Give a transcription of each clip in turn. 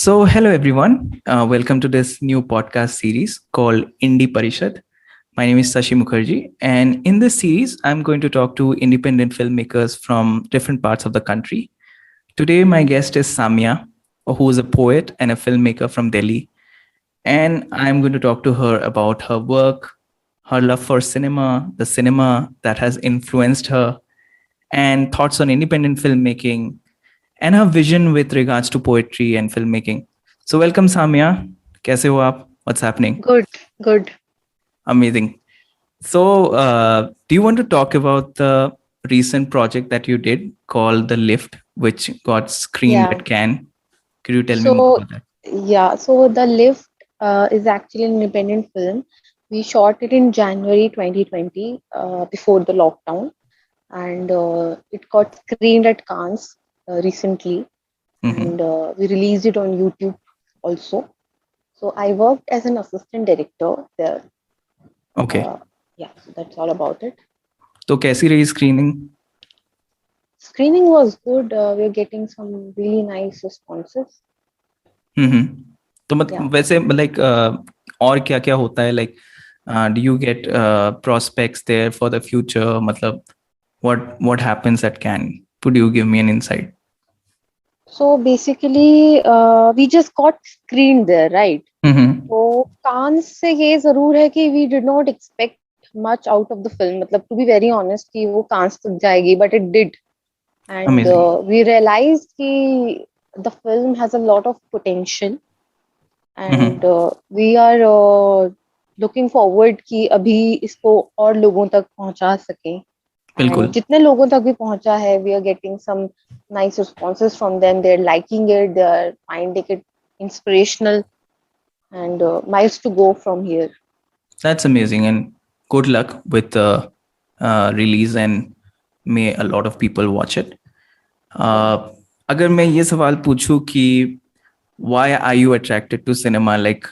Hello everyone. Welcome to this new podcast series called Indie Parishad. My name is Sashi Mukherjee, and in this series, I'm going to talk to independent filmmakers from different parts of the country. Today, my guest is Samia, who is a poet and a filmmaker from Delhi, and I'm going to talk to her about her work, her love for cinema, the cinema that has influenced her, and thoughts on independent filmmaking, and her vision with regards to poetry and filmmaking. So welcome Samia. कैसे हो आप? What's happening? Good. Amazing. Do you want to talk about the recent project that you did called The Lift, which got screened Yeah. at Cannes? Could you tell me more So, about that? so The Lift is actually an independent film. We shot it in January 2020, before the lockdown, and it got screened at Cannes recently, Mm-hmm. and we released it on YouTube also. So I worked as an assistant director there. Okay. Uh, yeah, so that's all about it. तो कैसी रही screening? Screening was good. We're getting some really nice responses. Mm-hmm. तो Yeah. मतलब वैसे like और क्या क्या होता है like do you get prospects there for the future? मतलब what happens at Cannes? Could you give me an insight? So basically, we just got screened there, right? Mm-hmm. तो कांस से ये जरूर है कि we did not expect much out of the film. मतलब to be very honest कि वो कांस तक जाएगी, but it did, and Amazing. we realized कि the film has a lot of potential, and Mm-hmm. we are looking forward कि अभी इसको और लोगों तक पहुंचा सकें. And बिल्कुल. जितने लोगों तक भी पहुंचा है, we are getting some nice responses from them. They're liking it, they're finding it inspirational, and miles to go from here. That's amazing, and good luck with the release, and may a lot of people watch it. Yeah. अगर मैं ये सवाल पूछूं कि why are you attracted to cinema? Like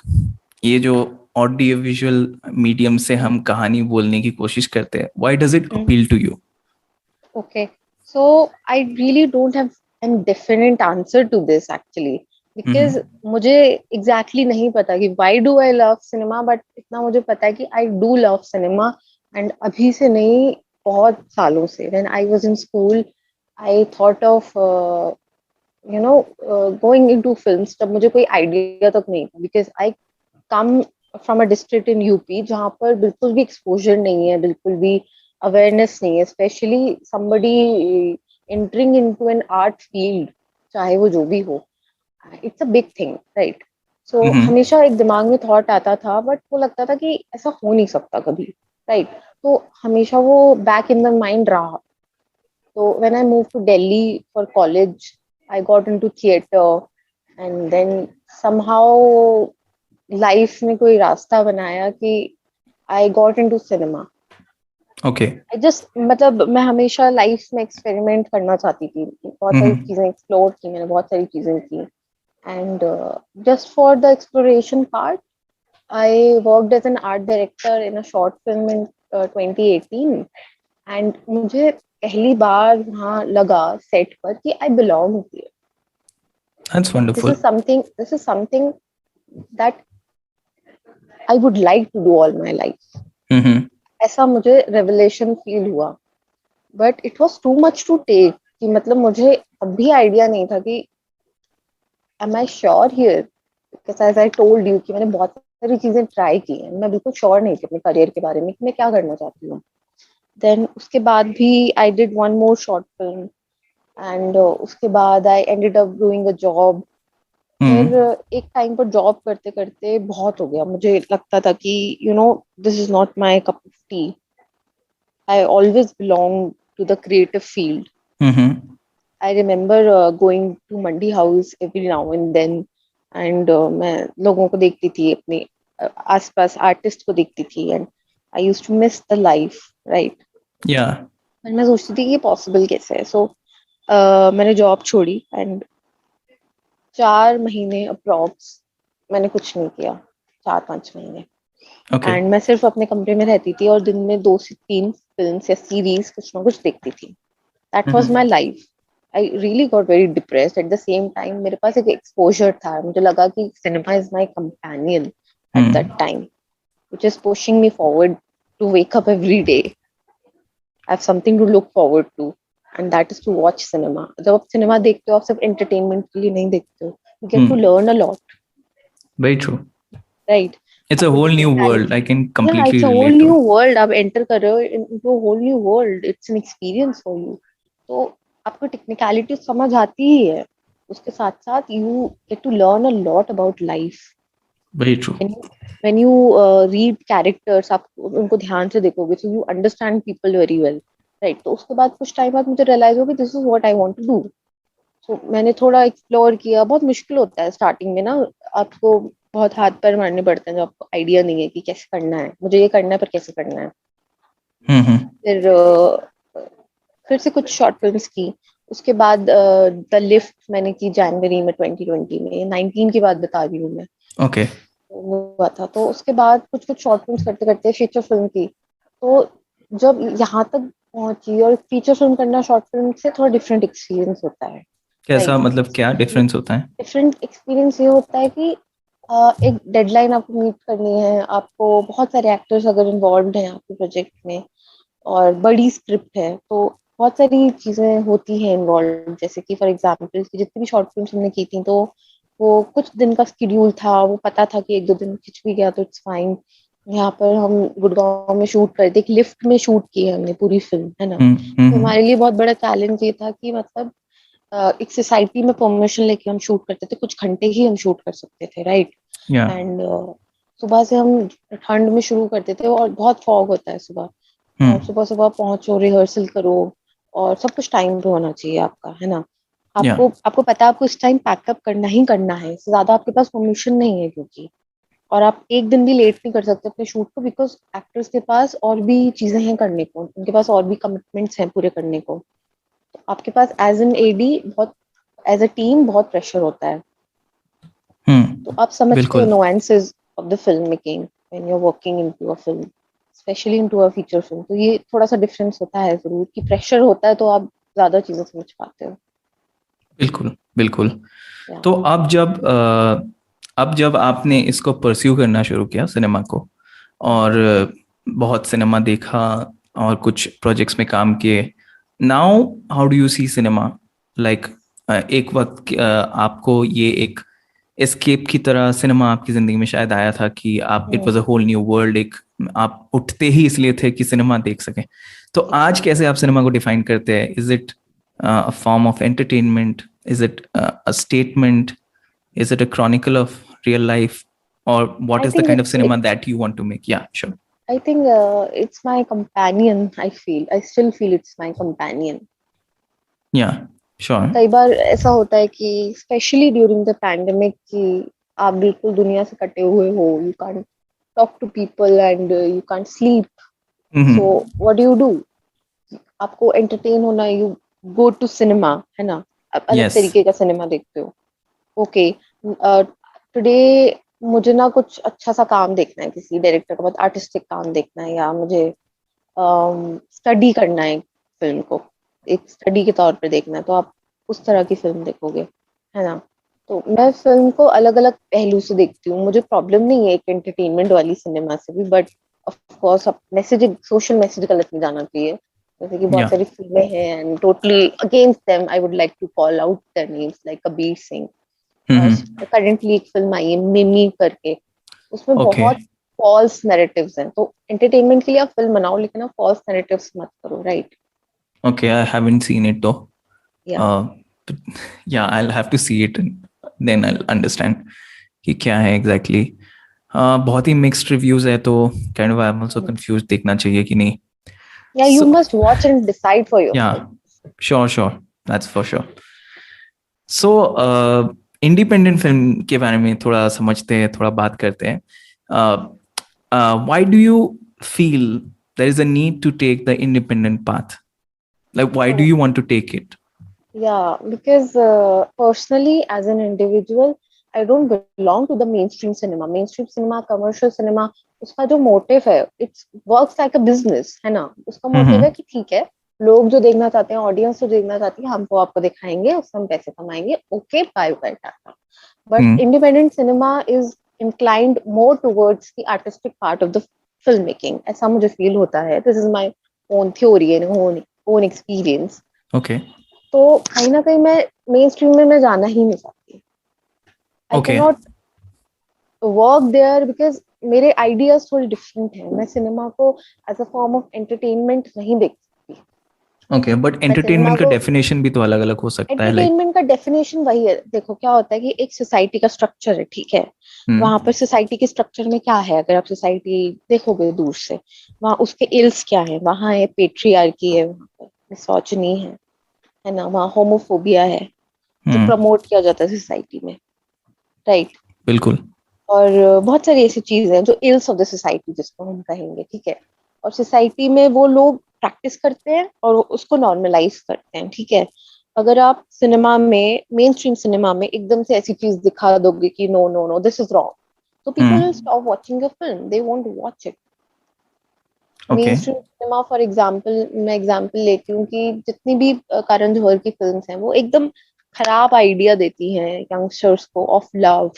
ये जो audio visual medium से हम कहानी बोलने की कोशिश करते हैं, why does it Mm. appeal to you? Okay. So I really don't have a definite answer to this actually, because मुझे exactly नहीं पता कि why do I love cinema, but इतना मुझे पता है कि I do love cinema, and अभी से नहीं, बहुत सालों से. When I was in school, I thought of going into films. तब मुझे कोई idea तक नहीं था, because I come from a district in UP जहाँ पर बिल्कुल भी exposure नहीं है, बिल्कुल भी awareness नहीं है, especially somebody entering into an art field, चाहे वो जो भी हो. It's a big thing, right? So हमेशा एक दिमाग में thought आता था, but वो लगता था कि ऐसा हो नहीं सकता कभी, right? तो हमेशा वो back in the mind रहा. So when I moved to Delhi for college, I got into theater, and then somehow life में कोई रास्ता बनाया कि I got into cinema. Okay. I just मतलब मैं हमेशा लाइफ में एक्सपेरिमेंट करना चाहती थी, बहुत सारी चीजें एक्सप्लोर की मैंने, बहुत सारी चीजें की, and just for the exploration part, I worked as an art director in a short film in 2018, and मुझे पहली बार वहाँ लगा सेट पर कि I belong here. That's This wonderful. is something. This is something that I would like to do all my life. ऐसा मुझे revelation feel हुआ, but it was too much to take. कि मतलब मुझे अभी आइडिया नहीं था कि am I sure here? Because as I told you कि मैंने बहुत सारी चीजें ट्राई की हैं, मैं बिल्कुल श्योर नहीं थी अपने करियर के बारे में कि मैं क्या करना चाहती हूँ. देन उसके बाद भी I did one more short film, and उसके बाद I ended up doing a job. फिर एक टाइम पर जॉब करते करते बहुत हो गया, मुझे लगता था कि this is not my cup of tea. I always belong to the creative field. I remember going to Mandi House every now and then, and मैं लोगों को देखती थी, अपने आसपास आर्टिस्ट को देखती थी, and I used to miss the life, right. Yeah. मैं सोचती थी कि ये पॉसिबल कैसे है. सो मैंने जॉब छोड़ी, एंड 4 महीने अप्रॉक्स मैंने कुछ नहीं किया, 4-5 महीने. Okay. एंड मैं सिर्फ अपने कमरे में रहती थी और दिन में 2 से 3 फिल्म या सीरीज कुछ ना कुछ देखती थी. That was my life. I really got very depressed. At the same time, मेरे पास एक exposure था. मुझे लगा कि cinema is my companion at that time, which is pushing me forward to wake up every day. I have something to look forward to, and that is to watch cinema. जब आप cinema देखते हो, आप सिर्फ entertainment के लिए नहीं देखते हो. You get to learn a lot. Very true. Right. It's a whole new world. I can completely it's a whole relate to new it. world. आप enter कर रहे हो into a whole new world. It's an experience for you. तो आपको technicality समझ आती ही है. उसके साथ साथ you get to learn a lot about life. Very true. When you read characters, आप उनको ध्यान से देखोगे, so you understand people very well. Right. तो उसके बाद कुछ टाइम बाद मुझे realize हो कि this is what I want to do. So मैंने थोड़ा एक्सप्लोर किया. बहुत मुश्किल होता है स्टार्टिंग में ना, आपको बहुत हाथ पैर मारने पड़ते हैं जब आपको आइडिया नहीं है कि कैसे करना है. मुझे ये करना है पर कैसे करना है. फिर से कुछ शॉर्ट फिल्म्स की. उसके बाद द लिफ्ट मैंने की जनवरी में 2020 में. 19 की बात बता रही हूँ मैं. ओके. हुआ था. तो उसके बाद कुछ कुछ शॉर्ट फिल्म्स करते करते फीचर फिल्म की. तो जब यहाँ तक पहुंची, और फीचर फिल्म करना शॉर्ट फिल्म से थोड़ा डिफरेंट एक्सपीरियंस होता है. कैसा मतलब क्या डिफरेंस होता है? डिफरेंट एक्सपीरियंस ये होता है कि एक डेडलाइन आपको मीट करनी है. आपको बहुत सारे एक्टर्स अगर इन्वॉल्व हैं आपके प्रोजेक्ट में, और बड़ी स्क्रिप्ट है, तो बहुत सारी चीजें होती हैं इन्वॉल्व. जैसे कि फॉर एग्जांपल जितनी भी शॉर्ट फिल्म्स हमने की थी, तो वो कुछ दिन का स्केड्यूल था. वो पता था कि 1-2 दिन खिंच भी गया तो इट्स फाइन. यहाँ पर हम गुड़गांव में शूट कर थे, एक लिफ्ट में शूट की है हमने पूरी फिल्म, है ना. तो हमारे लिए बहुत बड़ा चैलेंज ये था कि मतलब एक सोसाइटी में परमिशन लेके हम शूट करते थे. कुछ घंटे ही हम शूट कर सकते थे. राइट. एंड सुबह से हम ठंड में शुरू करते थे, और बहुत फॉग होता है सुबह. और सुबह सुबह पहुंचो, रिहर्सल करो, और सब कुछ टाइम पे होना चाहिए आपका, है ना. आपको पता है आपको इस टाइम पैकअप करना ही करना है. इससे ज्यादा आपके पास परमिशन नहीं है, क्योंकि और आप एक दिन भी लेट नहीं कर सकते अपने शूट को, बिकॉज एक्टर्स के पास और भी चीजें हैं करने को. उनके पास और भी कमिटमेंट्स हैं पूरे करने को. तो आपके पास एज एन एडी बहुत, एज अ टीम बहुत प्रेशर होता है. तो आप समझते हो nuances of the film making when you are working into a film, specially into a feature film. तो ये थोड़ा सा डिफरेंस होता है जरूर, कि प्रेशर होता है तो आप ज्यादा चीजें समझ पाते हो. बिल्कुल बिल्कुल. तो अब जब आपने इसको परस्यू करना शुरू किया सिनेमा को, और बहुत सिनेमा देखा और कुछ प्रोजेक्ट्स में काम किए, now how do you see cinema? Like एक वक्त आपको ये एक एस्केप की तरह सिनेमा आपकी जिंदगी में शायद आया था कि आप, it was a whole new world. एक आप उठते ही इसलिए थे कि सिनेमा देख सकें. तो आज कैसे आप सिनेमा को डिफाइन करते हैं? Is it a form of entertainment? Is it a statement? Is it a chronicle of real life? Or what is the kind of cinema that you want to make? Yeah, sure. I think it's my companion. I still feel it's my companion. Yeah, sure. कई बार ऐसा होता है कि specially during the pandemic, कि आप बिल्कुल दुनिया से कटे हुए हो. You can't talk to people and you can't sleep. So what do you do? आपको एंटरटेन होना, यू गो टू सिनेमा, है ना. आप अलग तरीके का सिनेमा देखते हो. ओके, टुडे मुझे ना कुछ अच्छा सा काम देखना है, किसी डायरेक्टर का बहुत आर्टिस्टिक काम देखना है, या मुझे स्टडी करना है फिल्म को, एक स्टडी के तौर पे देखना है, तो आप उस तरह की फिल्म देखोगे, है ना. तो मैं फिल्म को अलग अलग पहलू से देखती हूँ. मुझे प्रॉब्लम नहीं है एक एंटरटेनमेंट वाली सिनेमा से भी, but of course message, social message गलत नहीं जाना चाहिए. जैसे कि बहुत सारी फिल्में हैं, and totally against them I would like to call out their names, like Kabir Singh. Currently एक फिल्म आई है मिमी करके, उसमें बहुत फॉल्स नैरेटिव्स हैं. तो एंटरटेनमेंट के लिए आप फिल्म बनाओ, लेकिन आप फॉल्स नैरेटिव्स मत करो. Right. Okay, I haven't seen it though. Yeah, I'll have to see it and then I'll understand कि क्या है exactly. बहुत ही mixed reviews है, तो kind of I'm also confused. देखना चाहिए कि नहीं? Yeah, you must watch and decide for yourself. Yeah, sure. That's for sure. So, independent film के बारे में थोड़ा समझते हैं, थोड़ा बात करते हैं. Why do you feel there is a need to take the independent path? Like, why do you want to take it? Yeah, because personally, as an individual, I don't belong to the mainstream cinema. Mainstream cinema, commercial cinema, उसका जो motive है, it works like a business, है ना. उसका motive है कि ठीक है, लोग जो देखना चाहते हैं, ऑडियंस जो देखना चाहती है, हमको आपको दिखाएंगे, उससे हम पैसे कमाएंगे, okay bye bye tata. But independent cinema is inclined more towards the artistic part of the film making. ऐसा मुझे फील होता है. This is my own theory and own experience. Okay. तो कहीं ना कहीं मैं मेन स्ट्रीम में मैं जाना ही नहीं चाहती. I can not work there because मेरे आइडियाज थोड़े डिफरेंट हैं. मैं सिनेमा को as a form of entertainment नहीं देखती. ओके, बट एंटरटेनमेंट का डेफिनेशन भी तो अलग अलग हो सकता है. एंटरटेनमेंट का डेफिनेशन वही है. देखो क्या होता है कि एक सोसाइटी का स्ट्रक्चर है, ठीक है. वहां पर सोसाइटी के स्ट्रक्चर में क्या है, अगर आप सोसाइटी देखोगे दूर से, वहां उसके इल्स क्या है. वहां है पेट्रियार्की है, वहां पर मिसोजिनी है ना, वहाँ होमोफोबिया है जो प्रमोट किया जाता है सोसाइटी में, राइट. बिल्कुल. और बहुत सारी ऐसी चीजें हैं जो इल्स ऑफ द सोसाइटी जिसको हम कहेंगे, ठीक है. और सोसाइटी में वो लोग प्रैक्टिस करते हैं और उसको नॉर्मलाइज करते हैं, ठीक है. अगर आप सिनेमा में, मेन स्ट्रीम सिनेमा में एकदम से ऐसी चीज दिखा दोगे कि no no no this is wrong, तो people will stop watching the film. They won't watch it. Main stream cinema for example, मैं एग्जांपल लेती हूँ कि जितनी भी करण जौहर की फिल्म्स हैं वो एकदम खराब आइडिया देती हैं यंगस्टर्स को of love.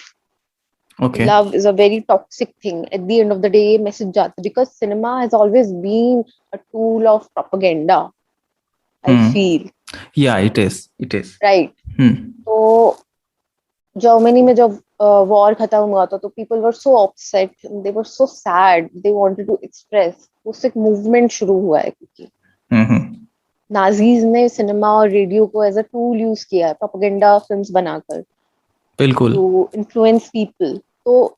Okay. Love is a very toxic thing. At the end of the day, message जाता है because cinema has always been a tool of propaganda. I feel. Yeah, it is. It is. Right. तो Germany में जब war खत्म हुआ था तो people were so upset, they were so sad, they wanted to express. उससे एक movement शुरू हुआ है क्योंकि नाजीज ने सिनेमा और रेडियो को एज अ टूल यूज किया है प्रोपेगेंडा फिल्म्स बनाकर. बिल्कुल. To influence people. तो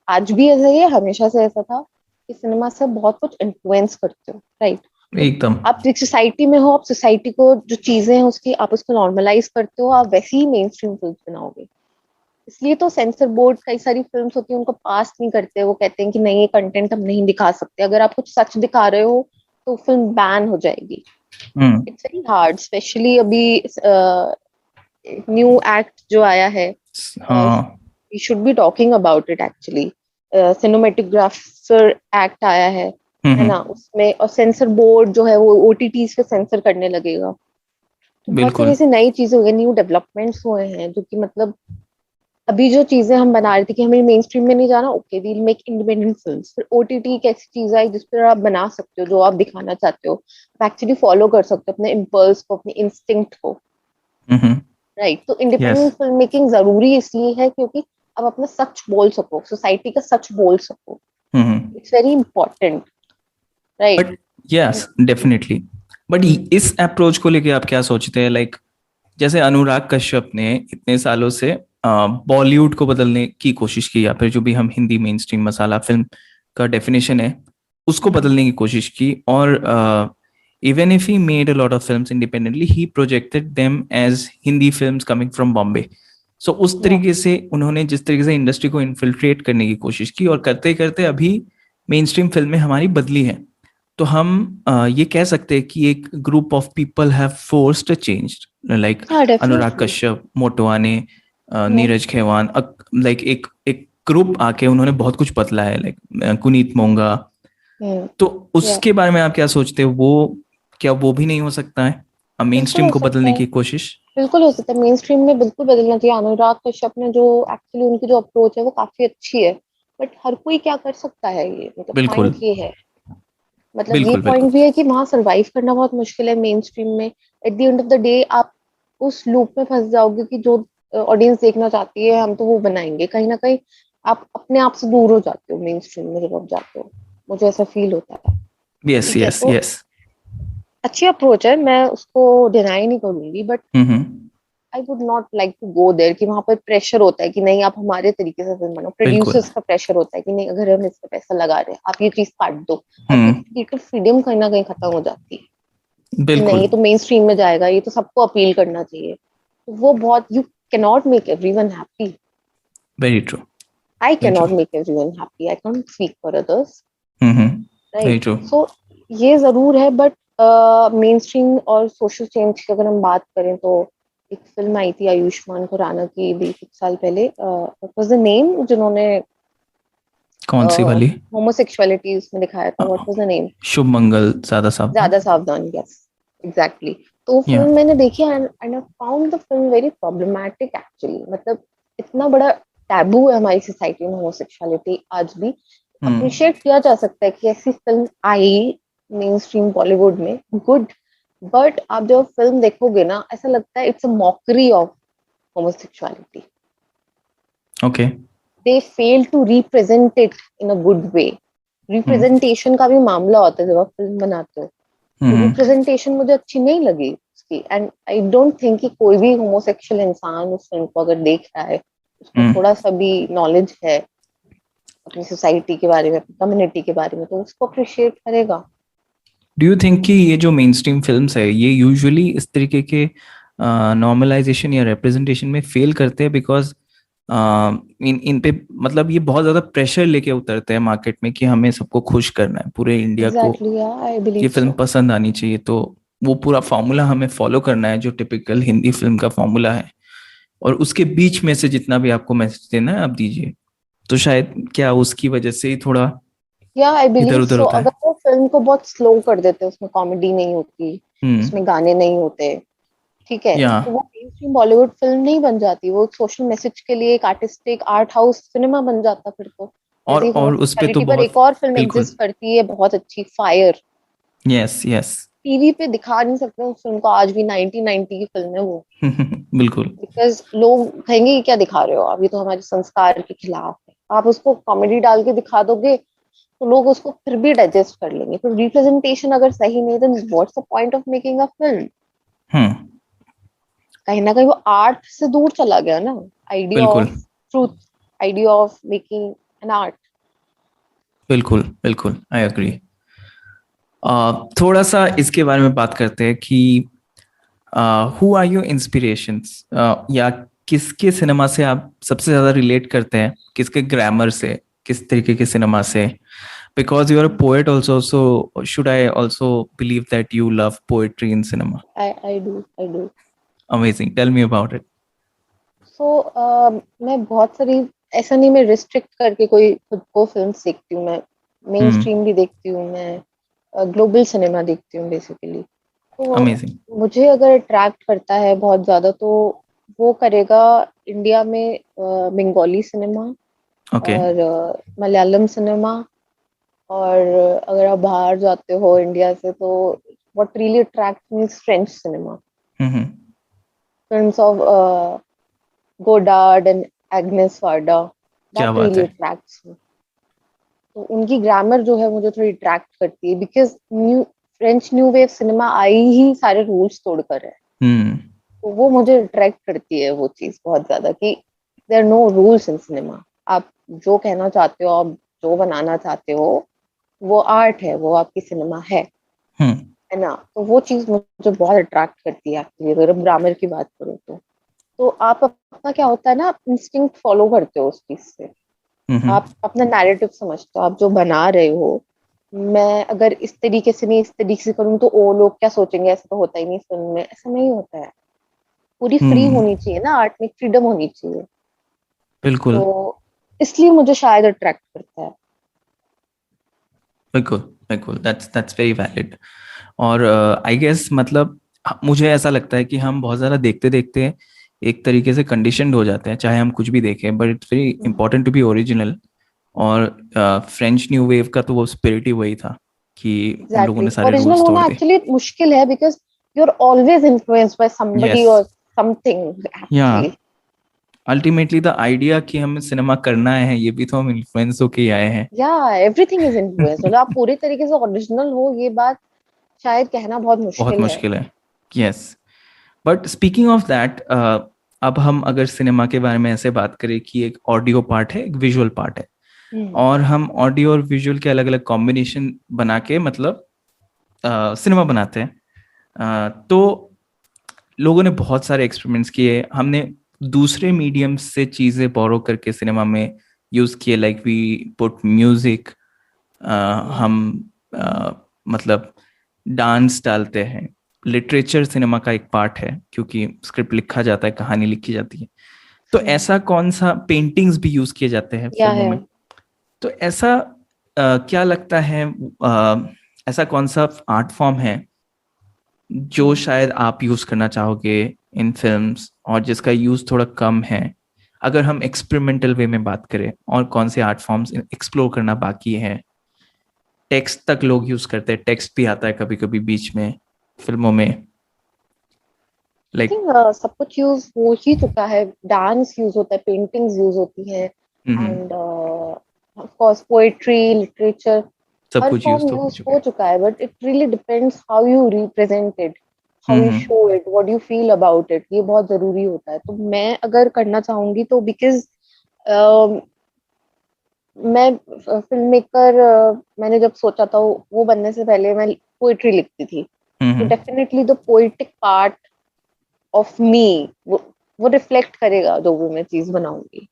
आज भी ऐसा ही है, हमेशा से ऐसा था कि सिनेमा से बहुत कुछ इन्फ्लुएंस करते हो, राइट. एकदम. आप एक सोसाइटी में हो, आप सोसाइटी को जो चीजें हैं उसकी आप उसको नॉर्मलाइज करते हो, आप वैसे ही मेन स्ट्रीम फिल्म बनाओगे. इसलिए तो सेंसर बोर्ड कई सारी फिल्म्स होती है उनको पास नहीं करते. वो कहते हैं कि नहीं ये कंटेंट हम नहीं दिखा सकते. अगर आप कुछ सच दिखा रहे हो तो फिल्म बैन हो जाएगी. It's very hard. स्पेशली अभी न्यू एक्ट जो आया है, we should be talking about it actually. Cinematographer act आया है ना, उसमें और सेंसर बोर्ड जो है वो OTTs पे सेंसर करने लगेगा. तो बहुत सारी ऐसी नई चीजें हुई, न्यू डेवलपमेंट्स हुए हैं जो कि मतलब अभी जो चीजें हम बना रहे थे कि हमें मेन स्ट्रीम में नहीं जाना, okay we'll make independent films. फिर OTT एक ऐसी चीज आई जिस पर आप बना सकते हो जो आप दिखाना चाहते हो. आप एक्चुअली फॉलो कर सकते हो अपने इम्पल्स को, अपने इंस्टिंक्ट को, राइट. तो इंडिपेंडेंट फिल्म मेकिंग जरूरी इसलिए है क्योंकि अब अपना सच बोल सको, सोसाइटी का सच बोल सको. It's very important, right. Yes definitely. But इस अप्रोच को लेके आप क्या सोचते हैं? लाइक जैसे अनुराग कश्यप ने इतने सालों से बॉलीवुड को बदलने की कोशिश की, या फिर जो भी हम हिंदी मेन स्ट्रीम मसाला फिल्म का डेफिनेशन है उसको बदलने की कोशिश की, और even if he made a lot of films independently, he projected them as Hindi films coming from Bombay. So उस तरीके से उन्होंने जिस तरीके से इंडस्ट्री को इन्फिल्ट्रेट करने की कोशिश की, और करते करते अभी मेन स्ट्रीम फिल्में हमारी बदली हैं. तो हम ये कह सकते हैं कि एक group of people have forced a change, like Anurag Kashyap, Motwane, Neeraj Ghaywan, like एक ग्रुप आके उन्होंने बहुत कुछ बदला है, लाइक कुनीत मोंगा. तो उसके बारे में आप क्या सोचते हो? वो क्या वो भी नहीं हो सकता है मेन स्ट्रीम को बदलने की कोशिश? बिल्कुल हो सकता है. मेन स्ट्रीम में बिल्कुल बदलना चाहिए. अनुराग कश्यप ने जो एक्चुअली उनकी जो अप्रोच है वो काफी अच्छी है, बट हर कोई क्या कर सकता है, ये मतलब पॉइंट ये है. मतलब ये पॉइंट भी है कि वहां सरवाइव करना बहुत मुश्किल है मेन स्ट्रीम में. At the end of the day आप उस लूप में फंस जाओगे कि जो ऑडियंस देखना चाहती है हम तो वो बनाएंगे. कहीं ना कहीं आप अपने आप से दूर हो जाते हो मेन स्ट्रीम में जब आप जाते हो. मुझे ऐसा फील होता है. Yes yes yes. अच्छी अप्रोच है, मैं उसको डिनाई नहीं करूंगी, but I would not like to go there कि वहां पर प्रेशर होता है कि नहीं आप हमारे तरीके से फिल्म बनाओ. प्रोड्यूसर्स का प्रेशर होता है कि नहीं अगर हम इस पे पैसा लगा रहे हैं आप ये चीज काट दो. आपकी क्रिएटिव फ्रीडम कहीं ना कहीं खत्म हो जाती है. नहीं ये तो मेन स्ट्रीम में जाएगा, ये तो सबको अपील करना चाहिए. तो वो बहुत, you can not make everyone happy. Very true. I can not make everyone happy. I can't speak for others, right. So ये जरूर है, बट मेन स्ट्रीम और सोशल चेंज की अगर हम बात करें तो एक फिल्म आई थी आयुष्मान खुराना की भी कुछ साल पहले, व्हाट वाज द नेम, जिन्होंने कौन सी वाली होमोसेक्सुअलिटी उसमें दिखाया था. What was the name? Shubh Mangal Zyada Saavdhan. Zyada Saavdhan. Yes. Exactly. तो Yeah. फिल्म मैंने देखी and I found the film very problematic actually. मतलब इतना बड़ा टैबू है हमारी सोसाइटी में होमोसेक्सुअलिटी आज भी। अप्रिशिएट किया जा सकता है कि ऐसी फिल्म आई मेन स्ट्रीम बॉलीवुड में, गुड। बट आप जब फिल्म देखोगे ना, ऐसा लगता है it's a mockery of homosexuality. Okay. They fail to represent it in a good way. Representation का भी मामला होता है जब आप फिल्म बनाते हो। रिप्रेजेंटेशन मुझे अच्छी नहीं लगी उसकी। एंड आई डोंट थिंक कि कोई भी होमोसेक्सुअल इंसान उस फिल्म को अगर देख रहा है, उसको थोड़ा सा भी नॉलेज है अपनी सोसाइटी के बारे में, अपनी कम्युनिटी के बारे में, तो उसको अप्रिशिएट करेगा। डू यू थिंक कि ये जो मेन स्ट्रीम फिल्म्स है ये यूजुअली इस तरीके के नॉर्मलाइजेशन या रिप्रेजेंटेशन में फेल करते हैं बिकॉज इन पे मतलब ये बहुत ज्यादा प्रेशर लेके उतरते हैं मार्केट में कि हमें सबको खुश करना है, पूरे इंडिया को एग्जैक्टली, आई बिलीव ये फिल्म सो। पसंद आनी चाहिए, तो वो पूरा फॉर्मूला हमें फॉलो करना है जो टिपिकल हिंदी फिल्म का फॉर्मूला है, और उसके बीच में से जितना भी आपको मैसेज देना है आप दीजिए। तो शायद क्या उसकी वजह से ही थोड़ा या आई इधर बिलीव उधर सो। होता अगर है। वो फिल्म को बहुत स्लो कर देते, उसमें कॉमेडी नहीं होती, हम्म। उसमें गाने नहीं होते, ठीक है, या तो वो मेन स्ट्रीम बॉलीवुड फिल्म नहीं बन जाती। वो सोशल मैसेज के लिए एक आर्टिस्टिक आर्ट हाउस सिनेमा बन जाता फिर तो। जैसे और उस पे तो होमोसेक्सुअलिटी पर बहुत एक और फिल्म बिल्कुल। एग्जिस्ट करती है बहुत अच्छी, फायर। Yes yes. टीवी पे दिखा नहीं सकते उस फिल्म को आज भी, 1990 की फिल्म है वो। बिल्कुल। बिकॉज लोग कहेंगे ये क्या दिखा रहे हो, अभी तो हमारे संस्कार के खिलाफ है। आप उसको कॉमेडी डाल के दिखा दोगे तो लोग उसको फिर भी डाइजेस्ट कर लेंगे। तो रिप्रेजेंटेशन अगर सही नहीं, then what's the point of making a film. Hmm. कहीं ना कहीं वो आर्ट से दूर चला गया ना, आइडिया बिल्कुल of truth, idea of making an art. बिल्कुल बिल्कुल, आई एग्री। थोड़ा सा इसके बारे में बात करते हैं कि हु आर योर इंस्पिरेशंस, या किसके सिनेमा से आप सबसे ज्यादा रिलेट करते हैं, किसके ग्रामर से, किस तरीके के सिनेमा से? Because you are a poet also, so should I also believe that you love poetry in cinema? I do. Amazing, tell me about it. So मैं बहुत सारी, ऐसा नहीं मैं रिस्ट्रिक्ट करके कोई खुद को फिल्म देखती हूँ। मैं मेन हम्म। स्ट्रीम भी देखती हूँ, मैं ग्लोबल सिनेमा देखती हूँ बेसिकली। तो अमेजिंग। मुझे अगर अट्रैक्ट करता है बहुत ज्यादा, तो वो करेगा इंडिया में बंगाली सिनेमा ओके। और मलयालम सिनेमा। और अगर आप बाहर जाते हो इंडिया से, तो what really attract me is French cinema. Hmm. Films of Goddard and Agnes Wardha, क्या दैट बात रियली है। अट्रैक्ट्स मी। तो उनकी ग्रामर जो है मुझे थोड़ी अट्रैक्ट करती है, because new French new wave cinema आई ही सारे रूल्स तोड़कर है। हम्म। तो वो मुझे अट्रैक्ट करती है वो चीज बहुत ज्यादा, कि there no rules in cinema. आप जो कहना चाहते हो, आप जो बनाना चाहते हो, वो आर्ट है, वो आपकी सिनेमा हम्म। है ना। तो वो चीज मुझे बहुत अट्रैक्ट करती है एक्चुअली, अगर ग्रामर की बात करूँ तो आप अपना क्या होता है ना, आप इंस्टिंक्ट फॉलो करते हो उस चीज से। हम्म। आप अपना नैरेटिव समझते हो, आप जो बना रहे हो। मैं अगर इस तरीके से नहीं, इस तरीके से करूँ तो ओ लोग क्या सोचेंगे, ऐसा तो होता ही नहीं फिल्म में, ऐसा नहीं होता है। पूरी फ्री हम्म। होनी चाहिए ना, आर्ट में फ्रीडम होनी चाहिए। बिल्कुल तो इसलिए मुझे शायद अट्रैक्ट करता है। बिल्कुल बिल्कुल, दैट्स वेरी वैलिड। और आई गेस मतलब मुझे ऐसा लगता है कि हम बहुत ज़्यादा देखते देखते एक तरीके से कंडीशनड हो जाते हैं, चाहे हम कुछ भी देखें, but it's very important to be original. और फ्रेंच न्यू वेव का तो वो स्पिरिट ही वही था कि उन लोगों एग्जैक्टली, ने सारे ओरिजिनल रूल्स तोड़ होना दिए। एक्चुअली मुश्किल है, because you are always influenced by somebody yes. और समथिंग या एक्चुअली। अल्टीमेटली द आइडिया कि हमें सिनेमा करना है, ये भी तो हम इन्फ्लुएंस होके ही आए हैं। या एवरीथिंग इज इन्फ्लुएंस। मतलब आप पूरी तरीके से ओरिजिनल हो, ये बात शायद कहना बहुत बहुत मुश्किल है। मुश्किल है। Yes. But speaking of that, अब हम अगर सिनेमा के बारे में ऐसे बात करें कि एक ऑडियो पार्ट है, एक विजुअल पार्ट है, हम्म। और हम ऑडियो और विजुअल के अलग अलग कॉम्बिनेशन बना के मतलब सिनेमा बनाते हैं, तो लोगों ने बहुत सारे एक्सपेरिमेंट्स किए, हमने दूसरे मीडियम से चीजें बोरो करके सिनेमा में यूज किए, लाइक वी पुट म्यूजिक, हम मतलब डांस डालते हैं, लिटरेचर सिनेमा का एक पार्ट है क्योंकि स्क्रिप्ट लिखा जाता है, कहानी लिखी जाती है। तो ऐसा कौन सा, पेंटिंग्स भी यूज किए जाते हैं या फिल्मों है। में। तो ऐसा क्या लगता है, ऐसा कौन सा आर्ट फॉर्म है जो शायद आप यूज करना चाहोगे इन फिल्म्स, और जिसका यूज थोड़ा कम है, अगर हम एक्सपेरिमेंटल वे में बात करें, और कौन से आर्ट फॉर्म्स एक्सप्लोर करना बाकी है? टेक्स्ट तक लोग यूज करते हैं, टेक्स्ट भी आता है कभी कभी बीच में फिल्मों में, लाइक सब कुछ यूज हो ही चुका है, डांस यूज होता है, पेंटिंग्स यूज होती है, end of course poetry, literature, सब हर कुछ यूज फॉर्म तो हो यूज चुका हो है। चुका है, but it really depends how you represent it, how you hmm show it, what you feel about it, ये बहुत जरूरी होता है। तो मैं अगर करना चाहूंगी तो बिकॉज मैं फिल्म मेकर, मैंने जब सोचा था वो बनने से पहले मैं पोइट्री लिखती थी, तो hmm definitely the poetic part of me वो रिफ्लेक्ट करेगा जो भी मैं चीज बनाऊंगी।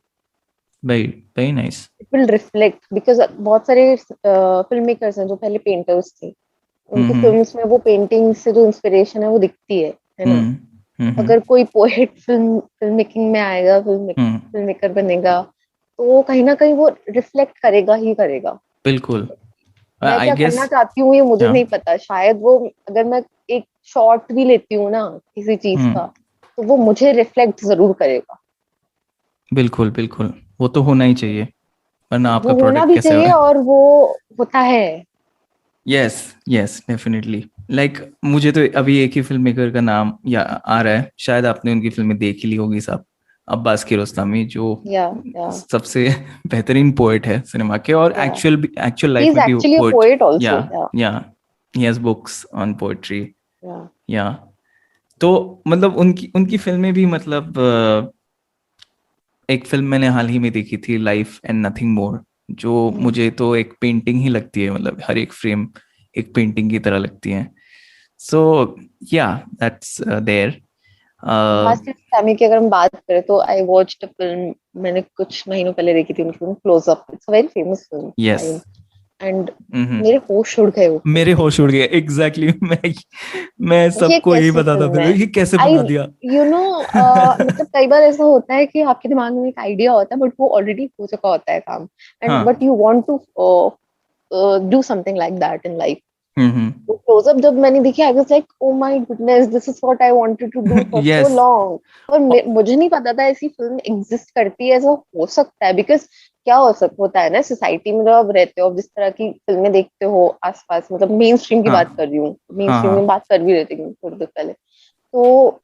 Very very nice. It will reflect because बहुत सारे फिल्म मेकर्स हैं जो पहले पेंटर्स थे, उनकी हम्म फिल्म्स में वो पेंटिंग से जो इंस्पिरेशन है वो दिखती है ना। हम्म हम्म अगर कोई पोएट फिल्म मेकिंग में आएगा, हम्म फिल्म मेकर बनेगा, तो वो कहीं ना कहीं वो रिफ्लेक्ट करेगा ही करेगा। बिल्कुल। मैं आई क्या गेस। करना चाहती हूँ ये मुझे या नहीं पता, शायद वो, अगर मैं एक शॉट भी लेती हूँ ना किसी चीज हम्म का, तो वो मुझे रिफ्लेक्ट जरूर करेगा। बिल्कुल बिल्कुल, वो तो होना ही चाहिए, वरना आपका वो होना प्रोडक्ट भी कैसे चाहिए होगा? और वो होता है। Yes yes definitely. लाइक मुझे तो अभी एक ही फिल्म मेकर का नाम या आ रहा है, शायद आपने उनकी फिल्में देख ही ली होगी सब। अब्बास कियारोस्तामी, जो या या सबसे बेहतरीन पोएट है सिनेमा के, और या एक्चुअल ही लाइफ इज में भी एक्चुअली अ पोएट। पोएट या आल्सो। या या he has books on poetry. या या तो मतलब उनकी उनकी फिल्में भी, मतलब एक फिल्म मैंने हाल ही में देखी थी, लाइफ एंड नथिंग मोर, जो मुझे तो एक पेंटिंग ही लगती है, मतलब हर एक फ्रेम एक पेंटिंग की तरह लगती है। सो या दैट्स देयर। अब्बास कियारोस्तामी की अगर हम बात करें तो आई वॉच्ड अ फिल्म, मैंने कुछ महीनों पहले देखी थी उनकी film close up, it's a very famous yes. Film, and मेरे होश उड़ गए वो फिल्म मेरे देख होश उड़ के। गए, एग्जैक्टली मैं ये सबको यही कैसी बताता फिल्म था, है? ये कैसे आई बना दिया। यू नो मतलब कई बार ऐसा होता है कि आपके दिमाग में एक आइडिया होता है बट वो ऑलरेडी हो चुका होता है काम, एंड बट हाँ। You want to do something like that in life. Hmm. तो क्लोजअप जब मैंने देखी, I was like oh my goodness, this is what I wanted to do for so yes. Long. और मुझे नहीं पता था ऐसी फिल्म एग्जिस्ट करती है, ऐसा हो सकता है, बिकॉज क्या हो सकता होता है ना सोसाइटी में जब आप रहते हो, आप जिस तरह की फिल्में देखते हो आसपास, मतलब मेन स्ट्रीम की हाँ बात कर रही हूँ, मेन हाँ स्ट्रीम में हाँ बात कर भी रही थी थोड़ी देर पहले, तो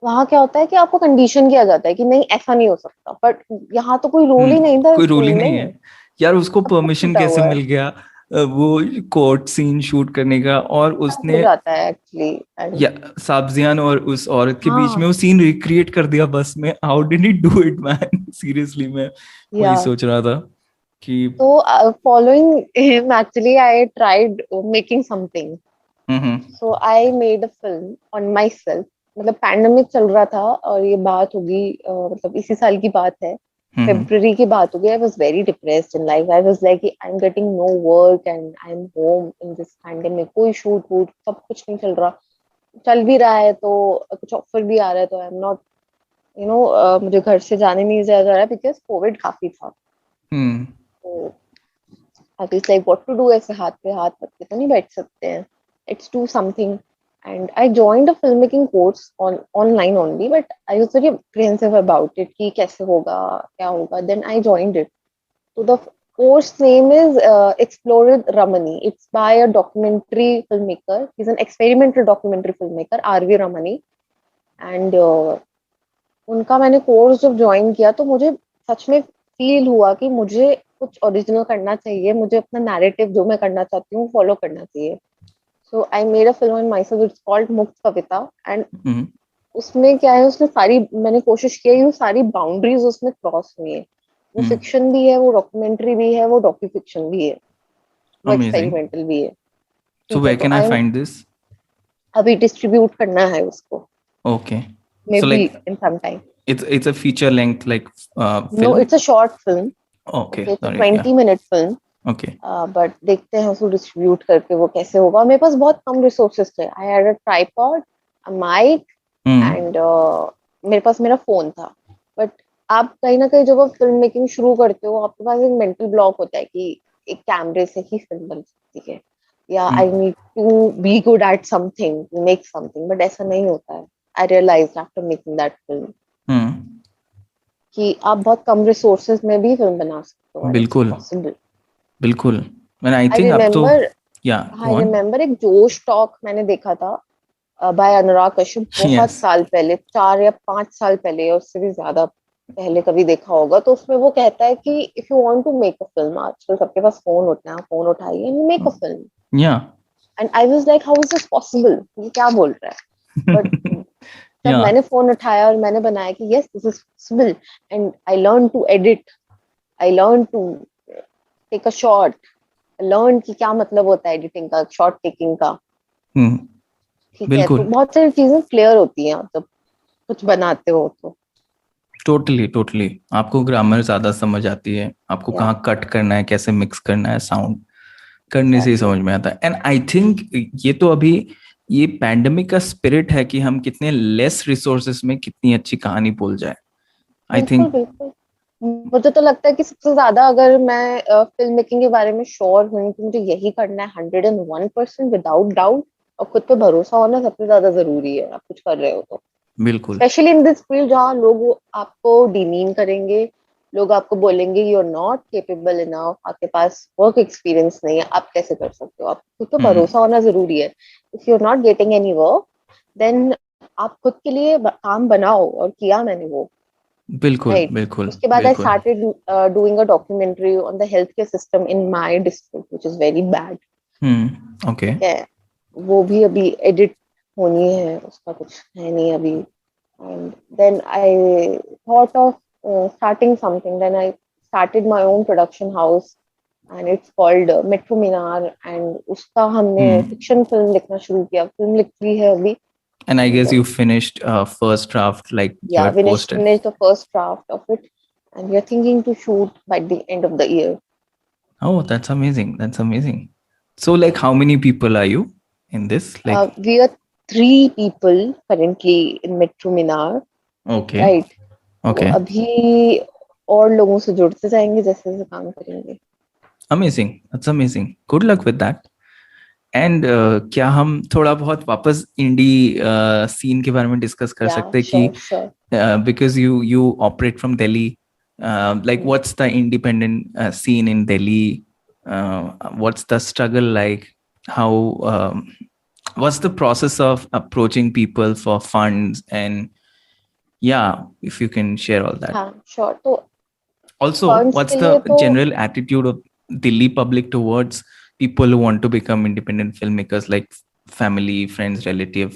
वहां क्या होता है कि आपको कंडीशन किया जाता है कि नहीं ऐसा नहीं हो सकता, बट यहाँ तो कोई रूल ही नहीं था कोई इस रूल ही फिल्म नहीं में, है। यार उसको सब कुछ परमिशन छूटा कैसे हुआ है। मिल गया वो कोर्ट सीन शूट करने का, और सब हो उसने जाता है एक्चुअली, एंड या साब्जियान और उस औरत के बीच में हाँ वो सीन रिक्रिएट कर दिया बस में। How did he do it man? Seriously मैं या वही सोच रहा था कि so following him actually I tried making something, hmm so I made a film on myself। मतलब पैंडेमिक चल रहा था और ये बात होगी मतलब इसी साल की बात है, हम्म फेब्रुवरी की बात होगी। I was very depressed in life, I was like I am getting no work and I am home in this pandemic, कोई शूट वूट सब कुछ नहीं चल रहा, चल भी रहा है तो कुछ ऑफर भी आ रहा है तो आई एम नॉट मुझे घर से जाने नहीं दिया जा रहा है बिकॉज कोविड काफी था। हम्म तो I was like what to do, ऐसे हाथ पे हाथ रख के तो नहीं बैठ सकते हैं, let's do something. And I joined a film making course on online only, but I was very apprehensive about it कि कैसे होगा क्या होगा, देन आई जॉइंड इट। तो the course name is Explore with Ramani. It's by a documentary filmmaker. He's an experimental documentary filmmaker, R.V. Ramani. And उनका मैंने course जब join किया तो मुझे सच में फील हुआ कि मुझे कुछ ओरिजिनल करना चाहिए, मुझे अपना नैरेटिव जो मैं करना चाहती हूँ फॉलो करना चाहिए। So I made a film on my self, it's called Mukt Kavita. And हम्म उसमें क्या है, उसने सारी, मैंने कोशिश की है, वो सारी बाउंड्रीज उसमें क्रॉस हुई है। वो हम्म फिक्शन भी है, वो डॉक्यूमेंट्री भी है, वो डॉक्यू फिक्शन भी है, वो अमेजिंग। एक्सपेरिमेंटल भी है। सो ठीक है, वेयर तो can I I am find this? अभी डिस्ट्रीब्यूट करना है उसको, okay. May so be like in some time. it's a feature length like no film? It's a short film. Okay, okay, it's a sorry, yeah. 20-minute film. Okay. But देखते हैं उसको distribute करके वो कैसे होगा। मेरे पास बहुत कम रिसोर्सेस थे, I had a tripod, a mic, hmm and मेरे पास मेरा फोन था। बट आप कहीं ना कहीं जब आप फिल्म मेकिंग शुरू करते हो, आपके पास एक मेंटल ब्लॉक होता है कि एक कैमरे से ही फिल्म बन सकती है। या I need to be good at something, make something, but ऐसा नहीं होता है. I realize after making that film कि आप बहुत कम रिसोर्सेज में भी फिल्म बना सकते हो, एंड इट्स बिल्कुल पॉसिबल. बिल्कुल. मैंने आई आई थिंक अब तो रिमेम्बर या आई रिमेम्बर एक जोश टॉक मैंने देखा था बाय अनुराग कश्यप बहुत यस साल पहले, 4 या 5 साल पहले, या उससे भी ज्यादा पहले कभी देखा होगा. तो उसमें वो कहता है कि if you want to make a film, आजकल सबके पास फोन होते हैं, फोन उठाइए एंड मेक अ फिल्म. या and I was like, how is this possible, ये क्या बोल रहा है? बट जब या मैंने फोन उठाया और मैंने बनाया कि yes this is possible, and I learn to edit, I learn to take a shot, learn कि क्या मतलब होता है एडिटिंग का, शॉट टेकिंग का. ठीक है, तो बिल्कुल बहुत सारी चीजें क्लियर होती हैं जब कुछ बनाते हो तो. Totally totally. आपको ग्रामर ज्यादा समझ आती है, आपको या कहाँ कट करना है, कैसे मिक्स करना है, साउंड करने से ही एग्जैक्टली. समझ में आता है. एंड आई थिंक ये तो अभी ये पैंडेमिक का स्पिरिट है कि हम कितने लेस रिसोर्सेस में कितनी अच्छी कहानी बोल जाए. आई बिल्कुल थिंक बिल्कुल. मुझे तो लगता है कि सबसे ज्यादा अगर मैं फिल्म मेकिंग के बारे में श्योर हूँ कि मुझे यही करना है 101% विदाउट डाउट, और खुद पे भरोसा होना सबसे ज्यादा जरूरी है आप कुछ कर रहे हो तो. बिल्कुल. स्पेशली इन दिस फील्ड जहाँ लोग आपको डिमीन करेंगे, लोग आपको बोलेंगे you are not capable enough, आपके पास वर्क एक्सपीरियंस नहीं है, आप कैसे कर सकते हो. आप खुद पे हम्म. भरोसा होना जरूरी है. If you are not getting any work, then आप खुद के लिए काम बनाओ, और किया मैंने वो. बिल्कुल राइट. बिल्कुल उसके बाद आई बिल्कुल. Started doing a documentary on the health care system in my district which is very bad. Okay. ठीक है, वो भी अभी एडिट होनी है, उसका कुछ है नहीं अभी. And then I thought of starting something. Then I started my own production house, and it's called Metro Minar. And उसका हमने fiction film लिखना शुरू किया. फिल्म लिख ली है अभी. And I guess And you finished first draft, like you yeah, have posted. finished the first draft of it, and we are thinking to shoot by the end of the year. Oh, that's amazing. That's amazing. So, like, how many people are you in this? Like, We are 3 people currently in Metro Minar, okay, right? तो okay, अभी और लोगों से जुड़ते जाएंगे जैसे जैसे काम करेंगे. amazing. That's amazing. Good luck with that. And क्या हम थोड़ा बहुत वापस इंडी सीन के बारे में डिस्कस कर Yeah, सकते हैं कि sure, sure. Because you operate from Delhi, like what's the independent scene in Delhi, what's the struggle like, how what's the process of approaching people for funds, and yeah, if you can share all that. हाँ sure. तो Also, funds what's के लिए the तो general attitude of Delhi public towards people who want to become independent filmmakers, like family, friends, relative?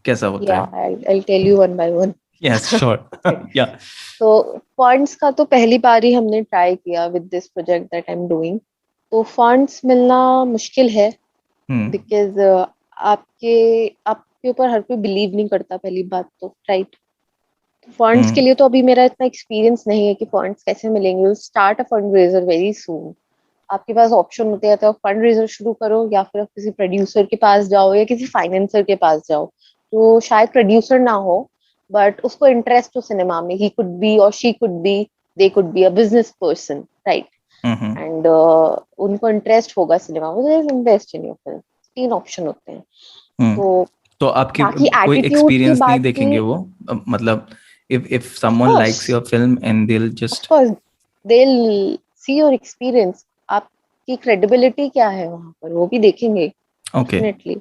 कैसा होता या है? I'll tell you one by one. Yes, sure. Yeah. तो funds का तो पहली बार ही हमने ट्राई किया with this project that I am doing. तो फंड्स मिलना मुश्किल है, बिकॉज आपके ऊपर हर कोई बिलीव नहीं करता, पहली बात तो. राइट. फंड्स के लिए तो अभी मेरा इतना एक्सपीरियंस नहीं है कि फंड्स कैसे मिलेंगे. Will start a fund raiser very soon. आपके पास ऑप्शन होते हैं, तो फंड रेजर शुरू करो, या फिर आप किसी प्रोड्यूसर के पास जाओ, या किसी फाइनेंसर के पास जाओ. तो शायद प्रोड्यूसर ना हो, बट उसको इंटरेस्ट हो सिनेमा में. ही कुड बी और she could be, they could be a business person, right. And उनको इंटरेस्ट होगा सिनेमा में, invest in your film. 3 option होते हैं. तो तो आपके बाकी कोई एटीट्यूड की एक्सपीरियंस नहीं बात देखेंगे की. वो, मतलब if of someone course, likes your film and they'll of just course they see your experience. आपकी क्रेडिबिलिटी क्या है वहां पर, वो भी देखेंगे okay. डेफिनेटली.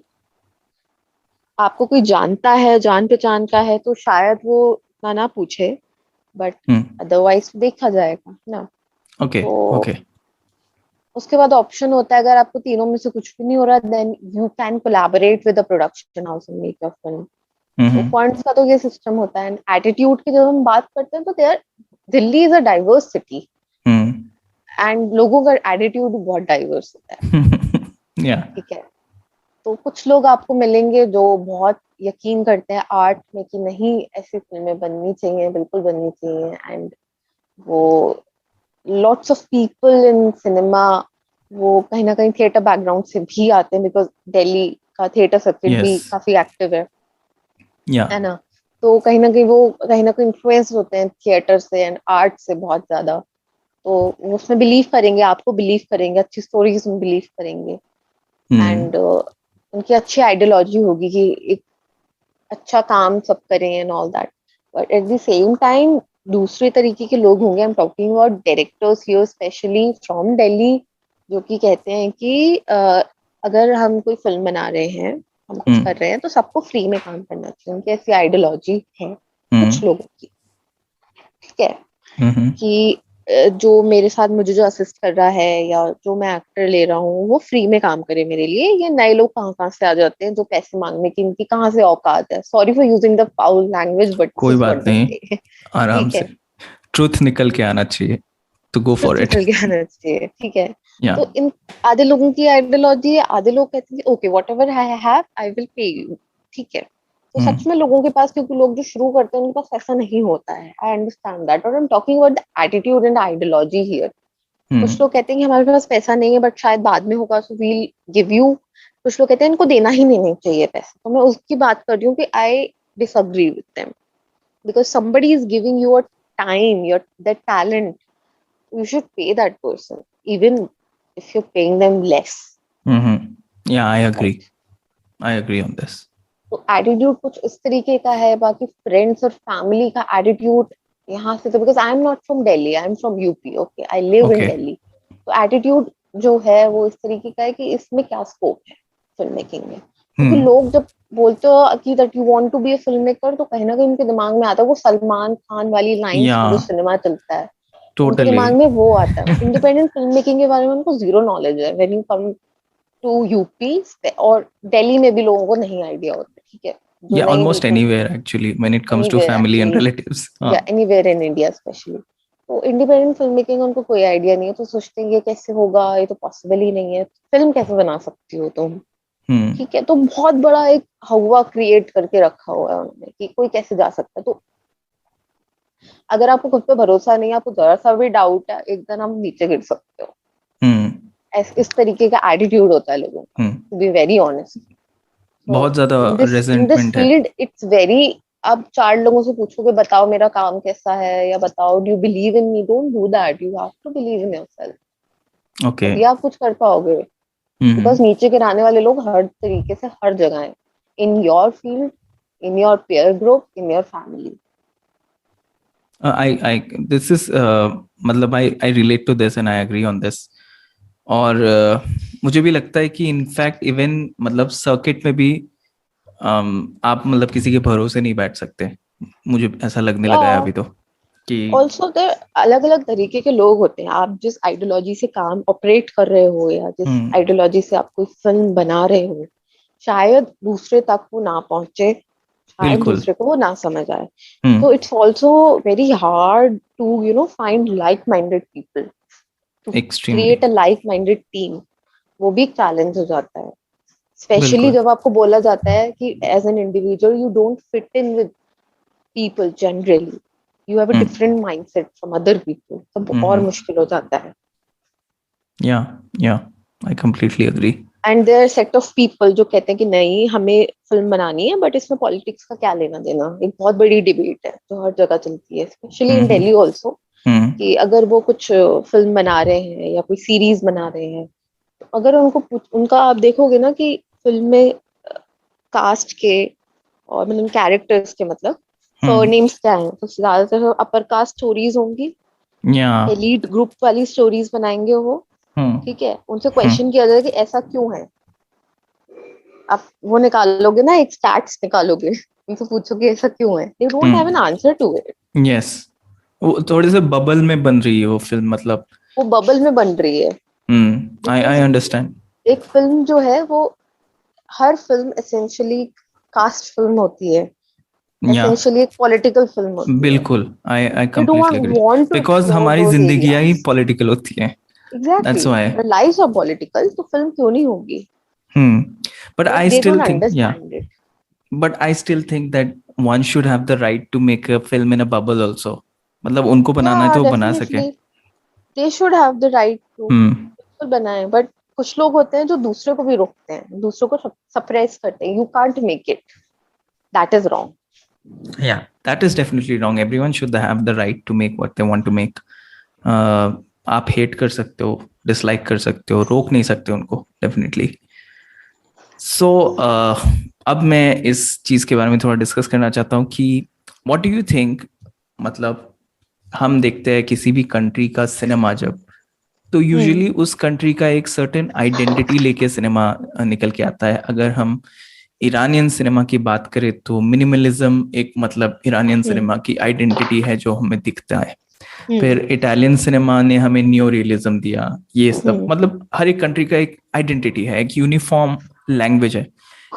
आपको कोई जानता है, जान पहचान का है, तो शायद वो ना पूछे, बट अदरवाइज देखा जाएगा ना. Okay, तो okay. उसके बाद ऑप्शन होता है, अगर आपको तीनों में से कुछ भी नहीं हो रहा, then you can collaborate with the production house and make your film. तो फंड्स का तो ये सिस्टम होता है. एटीट्यूड की जब हम बात करते हैं, तो there Delhi is a diverse city, and लोगों का एटीट्यूड बहुत डाइवर्स होता है. Yeah. ठीक है. तो कुछ लोग आपको मिलेंगे जो बहुत यकीन करते हैं आर्ट में कि नहीं ऐसी फिल्में बननी चाहिए, बिल्कुल बननी चाहिए. एंड वो lots of people in cinema, वो कहीं ना कहीं थिएटर बैकग्राउंड से भी आते हैं, बिकॉज दिल्ली का थिएटर सर्किट भी Yes. काफी एक्टिव है. Yeah. है ना. तो कहीं ना कहीं वो कहीं ना कहीं इन्फ्लुएंस होते हैं थिएटर से एंड आर्ट से बहुत ज्यादा. तो उसमें बिलीव करेंगे, आपको बिलीव करेंगे, अच्छी स्टोरीज में बिलीव करेंगे. एंड उनकी अच्छी आइडियोलॉजी होगी कि एक अच्छा काम सब करें and all that, but at the same time दूसरे तरीके के लोग होंगे, I am talking about directors here specially from Delhi, जो कि कहते हैं कि अगर हम कोई फिल्म बना रहे हैं, हम कुछ कर रहे हैं, तो सबको फ्री में काम करना चाहिए। उनकी ऐसी आइडियोलॉजी है कुछ लोगों की, ठीक है, कि जो मेरे साथ मुझे जो असिस्ट कर रहा है या जो मैं एक्टर ले रहा हूँ वो फ्री में काम करे मेरे लिए। ये नए लोग कहाँ कहाँ से आ जाते हैं जो पैसे मांगने की, इनकी कहाँ से औकात है। Sorry for using the foul language but कोई बात नहीं, आराम ठीक है, से ट्रुथ निकल के आना चाहिए, तो गो फॉर इट। निकल के आना चाहिए, ठीक है। या तो इन आधे लोगों की आइडियोलॉजी है, आधे लोग कहते हैं okay what ever I have I will pay you, ठीक है। तो सच में लोगों के पास, क्योंकि लोग जो शुरू करते हैं उनके पास ऐसा नहीं होता है, आई अंडरस्टैंड दैट, और I am talking about the attitude and ideology here. कुछ लोग कहते हैं कि हमारे पास पैसा नहीं है बट शायद बाद में होगा, सो वील गिव यू। कुछ लोग कहते हैं इनको देना ही नहीं चाहिए पैसा। तो मैं उसकी बात कर रही हूँ कि I disagree with them, because somebody is giving you a time, your that talent, you should pay that person even if you're paying them less. या आई एग्री ऑन दिस। तो एटीट्यूड कुछ इस तरीके का है। बाकी फ्रेंड्स और family का एटीट्यूड यहाँ से, तो because I am not from Delhi, I am from UP, okay, I live in Delhi. तो एटीट्यूड जो है वो इस तरीके का है कि इसमें क्या स्कोप है फिल्म मेकिंग में। क्योंकि लोग जब बोलते हो कि that you want to be a film maker, तो कहीं ना कहीं उनके दिमाग में आता है वो सलमान खान वाली लाइंस जो सिनेमा चलता है, उनके दिमाग में वो आता है। इंडिपेंडेंट फिल्म मेकिंग के बारे में उनको जीरो नॉलेज है। When you come to UP और दिल्ली में भी लोगों को नहीं आइडिया होता, ठीक है। Yeah, almost anywhere actually when it comes to family and relatives. Yeah, anywhere in India especially. तो इंडिपेंडेंट फिल्म मेकिंग उनको कोई आइडिया नहीं है, तो सोचते हैं ये कैसे होगा, ये तो पॉसिबल ही नहीं है, फिल्म कैसे बना सकती हो तुम, ठीक है। तो बहुत बड़ा एक हवा क्रिएट करके रखा हुआ है उन्होंने कि कोई कैसे जा सकता है। तो अगर आपको खुद पे भरोसा नहीं है, आपको जरा सा भी डाउट है, एक दिन आप नीचे गिर सकते हो। इस तरीके का एटीट्यूड होता है लोगों का, टू बी वेरी ऑनेस्ट। बहुत ज्यादा रेजेंटमेंट है। फील्ड इट्स वेरी, अब 4 लोगों से पूछोगे बताओ मेरा काम कैसा है, या बताओ do you believe in me, don't do that, you have to believe in yourself, okay, तभी आप कुछ कर पाओगे। बिकॉज नीचे गिराने वाले लोग हर तरीके से हर जगह हैं, in your field, in your pair group, in your family. I this is मतलब I relate to this and I agree on this। और मुझे भी लगता है कि इनफैक्ट इवन मतलब सर्किट में भी आप मतलब किसी के भरोसे नहीं बैठ सकते, मुझे ऐसा लगने लगा है अभी तो कि ऑल्सो अलग अलग तरीके के लोग होते हैं। आप जिस आइडियोलॉजी से काम ऑपरेट कर रहे हो या जिस आइडियोलॉजी से आप कोई फिल्म बना रहे हो, शायद दूसरे तक वो ना पहुंचे, शायद दूसरे को वो ना समझ आए। तो it's also very hard to you know find like minded people, to create a like minded team. वो भी एक चैलेंज हो जाता है, स्पेशली जब आपको बोला जाता है कि as an individual you don't fit in with people generally, you have a different mindset from other people, तब और मुश्किल हो जाता है। Yeah, I completely agree. And there are set of people जो कहते हैं कि नहीं हमें फिल्म बनानी है, बट इसमें पॉलिटिक्स का क्या लेना देना। एक बहुत बड़ी डिबेट है जो हर जगह चलती है, स्पेशली इन दिल्ली ऑल्सो, कि अगर वो कुछ फिल्म बना रहे हैं या कोई सीरीज बना रहे हैं, तो अगर उनका आप देखोगे ना कि फिल्म में कास्ट के और मतलब कैरेक्टर्स के मतलब नेम्स क्या है, तो ज्यादातर अपर कास्ट स्टोरीज होंगी, एलीट ग्रुप वाली स्टोरीज बनाएंगे वो, ठीक है। उनसे क्वेश्चन किया जाए कि ऐसा क्यों है, आप वो निकालोगे ना, एक स्टैट्स निकालोगे, उनसे पूछोगे ऐसा क्यों है, they don't have an answer to it. Yes, वो थोड़े से बबल में बन रही है वो फिल्म, मतलब वो बबल में बन रही है। I understand. एक फिल्म जो है वो, हर फिल्म एसेंशियली कास्ट फिल्म होती है, एसेंशियली एक पॉलिटिकल फिल्म होती है। बिल्कुल, आई कंप्लीटली एग्री, बिकॉज़ हमारी जिंदगियां ही पॉलिटिकल होती हैं। Exactly. The lives are political, तो फिल्म क्यों नहीं होगी? But I still think, but I still think that one should have the right to make a film in a bubble also. मतलब उनको बनाना है तो बना सके। They should have the right to बिल्कुल बनाए, but कुछ लोग होते हैं जो दूसरे को भी रोकते हैं, दूसरों को suppress करते हैं। You can't make it. That is wrong. Yeah, that is definitely wrong. Everyone should have the right to make what they want to make. आप हेट कर सकते हो, डिसलाइक कर सकते हो, रोक नहीं सकते उनको, डेफिनेटली। सो अब मैं इस चीज के बारे में थोड़ा डिस्कस करना चाहता हूँ कि व्हाट डू यू थिंक, मतलब हम देखते हैं किसी भी कंट्री का सिनेमा जब, तो यूजुअली उस कंट्री का एक सर्टेन आइडेंटिटी लेके सिनेमा निकल के आता है। अगर हम ईरानियन सिनेमा की बात करें तो मिनिमलिज्म एक मतलब ईरानियन सिनेमा की आइडेंटिटी है जो हमें दिखता है। फिर इटालियन सिनेमा ने हमें न्यो रियलिज्म दिया। ये सब मतलब हर एक कंट्री का एक आइडेंटिटी है, एक यूनिफॉर्म लैंग्वेज है।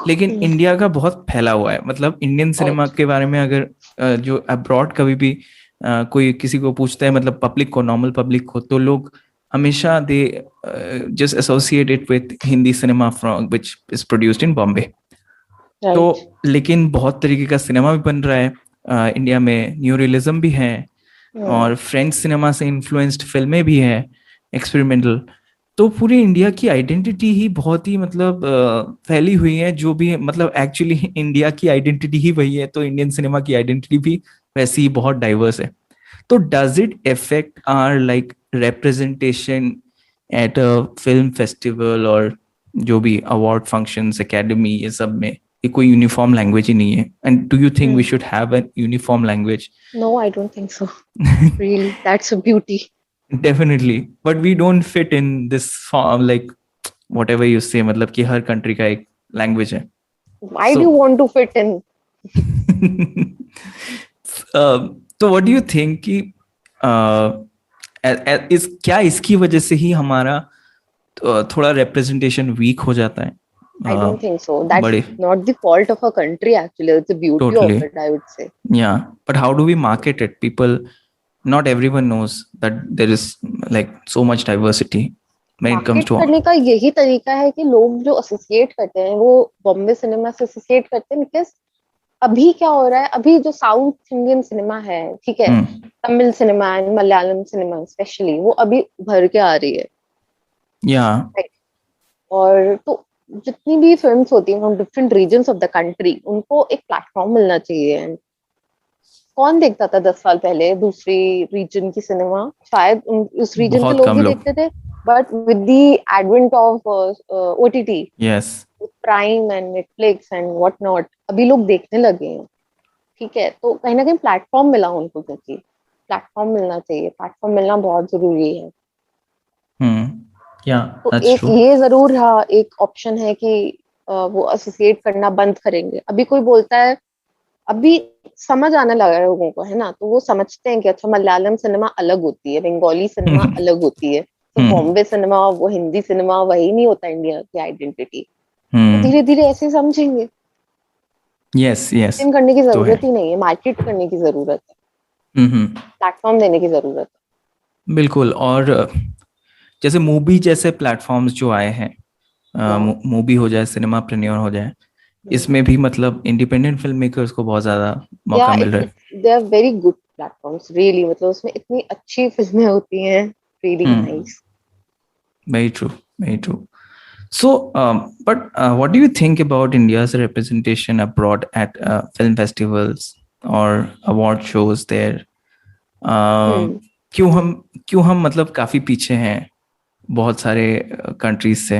लेकिन इंडिया का बहुत फैला हुआ है। मतलब इंडियन सिनेमा के बारे में अगर जो अब्रॉड कभी भी कोई किसी को पूछता है, मतलब पब्लिक को, नॉर्मल पब्लिक को, तो लोग हमेशा they just associate it with Hindi cinema from which is produced in Bombay. तो लेकिन बहुत तरीके का सिनेमा भी बन रहा है इंडिया में, न्यू रियलिज्म भी है और फ्रेंच सिनेमा से इन्फ्लुएंस्ड फिल्में भी है, एक्सपेरिमेंटल। तो पूरी इंडिया की आइडेंटिटी ही बहुत ही मतलब फैली हुई है, जो भी मतलब एक्चुअली इंडिया की आइडेंटिटी ही वही है, तो इंडियन सिनेमा की आइडेंटिटी भी वैसी ही बहुत डाइवर्स है। तो does it affect our like representation at a film festival और जो भी अवार्ड फंक्शंस, एकेडमी, ये सब में ये कोई यूनिफॉर्म लैंग्वेज ही नहीं है? And do you think we should have a uniform language? No, I don't think so. Really, that's a beauty. Definitely, but we don't fit in this form, like whatever you say, मतलब कि हर country का एक language है। Why do you want to fit in? तो what do you think कि इस क्या इसकी वजह से ही हमारा थोड़ा रिप्रेजेंटेशन वीक हो जाता है? I don't think so. That's not the fault of a country, actually. It's the beauty of it, I would say. Yeah, but how do we market it? People, not everyone knows that there is like so much diversity when it comes to करने का यही तरीका है कि लोग जो associate करते हैं वो बॉम्बे सिनेमा से एसोसिएट करते हैं, बिकॉज अभी क्या हो रहा है, अभी जो साउथ इंडियन सिनेमा है, ठीक है, Tamil cinema and Malayalam cinema specially, वो अभी उभर के आ रही है। और तो जितनी भी फिल्म्स होती हैं from different regions of the country, उनको एक प्लेटफॉर्म मिलना चाहिए। कौन देखता था 10 साल पहले दूसरी रीजन की सिनेमा? शायद उस रीजन के लोग ही देखते थे, but with the advent of OTT, yes, prime and Netflix and what not, अभी लोग देखने लगे हैं। ठीक है, तो कहीं ना कहीं प्लेटफॉर्म मिला उनको, क्योंकि प्लेटफॉर्म मिलना चाहिए, प्लेटफॉर्म मिलना बहुत जरूरी है। तो एक ये जरूर एक ऑप्शन है कि वो एसोसिएट करना बंद करेंगे। अभी कोई बोलता है, अभी समझ आने लगा है लोगों को, है ना, तो वो समझते हैं कि अच्छा मलयालम सिनेमा अलग होती है, बंगाली सिनेमा अलग होती है, तो बॉम्बे सिनेमा वो हिंदी सिनेमा वही नहीं होता इंडिया की आइडेंटिटी। तो धीरे धीरे ऐसे समझेंगे। यस यस, करने की जरूरत ही नहीं है, मार्केट करने की जरूरत है, प्लेटफॉर्म देने की जरूरत है। बिल्कुल। और जैसे मूवी जैसे प्लेटफॉर्म्स जो आए हैं, मूवी हो जाए, सिनेमा प्रीमियर हो जाए, इसमें भी मतलब इंडिपेंडेंट फिल्म मेकर्स को बहुत ज्यादा मौका मिल रहा है। They are very good platforms really, मतलब उसमें इतनी अच्छी फिल्में होती हैं, really nice. Very true, very true. So, but what do you think about India's representation abroad at film festivals or award shows there? क्यों हम मतलब काफी पीछे हैं बहुत सारे कंट्रीज से,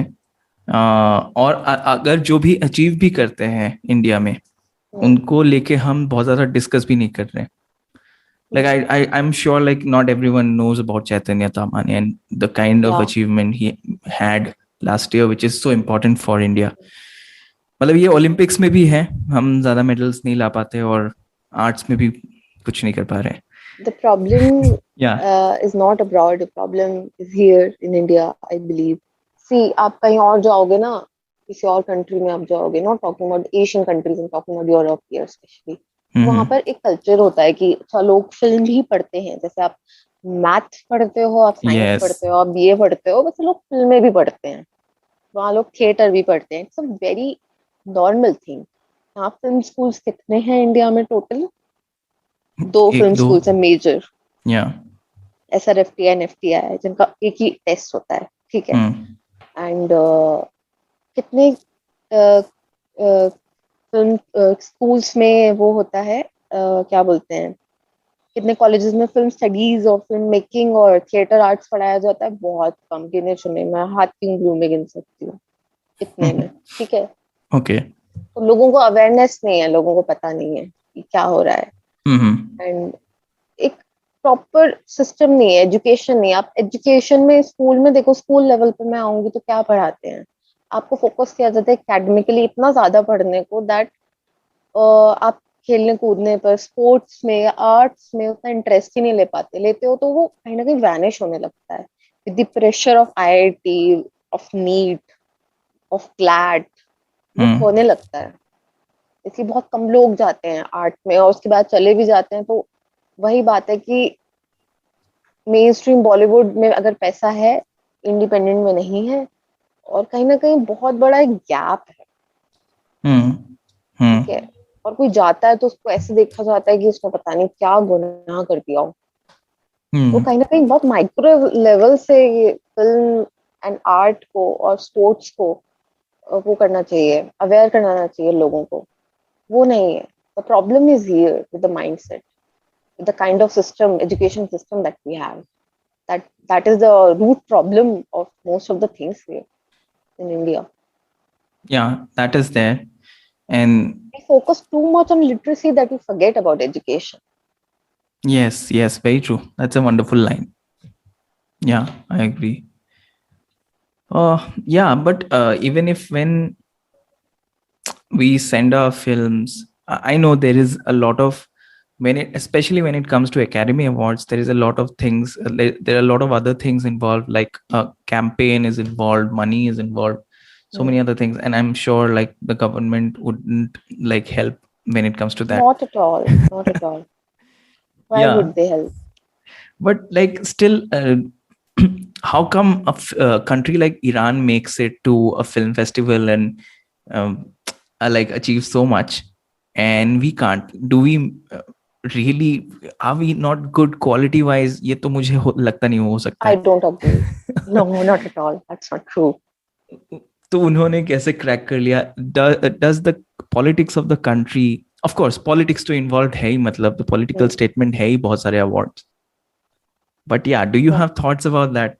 और अगर जो भी अचीव भी करते हैं इंडिया में, उनको लेके हम बहुत ज्यादा डिस्कस भी नहीं कर रहे हैं। Like I'm sure like not everyone knows about Chaitanya Tamani and the kind of achievement he had last year, which is so important for India. मतलब ये ओलंपिक्स में भी है, हम ज्यादा मेडल्स नहीं ला पाते और आर्ट्स में भी कुछ नहीं कर पा रहे हैं। The problem is not abroad, the problem is here in India, I believe. See, आप कहीं और जाओगे ना, किसी और कंट्री में आप जाओगे, not talking about Asian countries, I'm talking about Europe here especially, वहां पर एक कल्चर होता है कि अच्छा लोग फिल्म भी पढ़ते हैं, जैसे आप मैथ पढ़ते हो, आप साइंस पढ़ते हो, आप बीए पढ़ते हो, वैसे लोग फिल्में भी पढ़ते हैं, वहाँ लोग थिएटर भी पढ़ते हैं। It's a very normal thing. यहाँ फिल्म स्कूल्स कितने हैं इंडिया में? टोटल 2 फिल्म स्कूल्स है मेजर, SRFTI एंड FTI, जिनका एक ही टेस्ट होता है, ठीक है। एंड कितने फिल्म स्कूल्स में वो होता है, क्या बोलते हैं, कितने कॉलेजेस में फिल्म स्टडीज और फिल्म मेकिंग और थिएटर आर्ट्स पढ़ाया जाता है? बहुत कम, गिने चुने, मैं हाथ की उंगलियों में गिन सकती हूँ इतने में, ठीक है। ओके. तो लोगों को अवेयरनेस नहीं है, लोगों को पता नहीं है कि क्या हो रहा है. एंड एक प्रॉपर सिस्टम नहीं है, एजुकेशन नहीं है. आप एजुकेशन में स्कूल में देखो, स्कूल लेवल पे मैं आऊंगी तो क्या पढ़ाते हैं? आपको फोकस किया जाता है एकेडमिकली इतना ज्यादा पढ़ने को, दैट आप खेलने कूदने पर, स्पोर्ट्स में या आर्ट्स में उतना इंटरेस्ट ही नहीं ले पाते. लेते हो तो वो कहीं ना कहीं वैनिश होने लगता है with the pressure of IIT, of NEET, of CLAT. वो खोने लगता है. इसलिए बहुत कम लोग जाते हैं आर्ट में, और उसके बाद चले भी जाते हैं तो वही बात है कि मेन स्ट्रीम बॉलीवुड में अगर पैसा है, इंडिपेंडेंट में नहीं है. और कहीं ना कहीं बहुत बड़ा एक गैप है. ठीक है. और कोई जाता है तो उसको ऐसे देखा जाता है कि उसने पता नहीं क्या गुनाह कर दिया हो. तो कहीं ना कहीं बहुत माइक्रो लेवल से ये फिल्म एंड आर्ट को और स्पोर्ट्स को वो करना चाहिए, अवेयर कराना चाहिए लोगों को. वो नहीं है. The problem is here with the mindset, with the kind of system, education system that we have. That is the root problem of most of the things here in India. Yeah, that is there. And we focus too much on literacy that we forget about education. Yes, very true. That's a wonderful line. Yeah, I agree. Yeah, but even if when we send our films, I know there is a lot of, especially when it comes to Academy Awards, there is a lot of things, there are a lot of other things involved, like campaign is involved, money is involved, so many other things, and I'm sure like the government wouldn't like help when it comes to that. Not at all. Why would they help? But like still, how come a country like Iran makes it to a film festival and like achieve so much, and we can't? Do we really, are we not good quality wise? ये तो मुझे लगता नहीं हो सकता है. I don't agree. No, not at all. That's not true. तो उन्होंने कैसे क्रैक कर लिया? Does the politics of the country, of course politics तो involved है ही, मतलब the political statement है ही बहुत सारे awards. But yeah, do you have thoughts about that?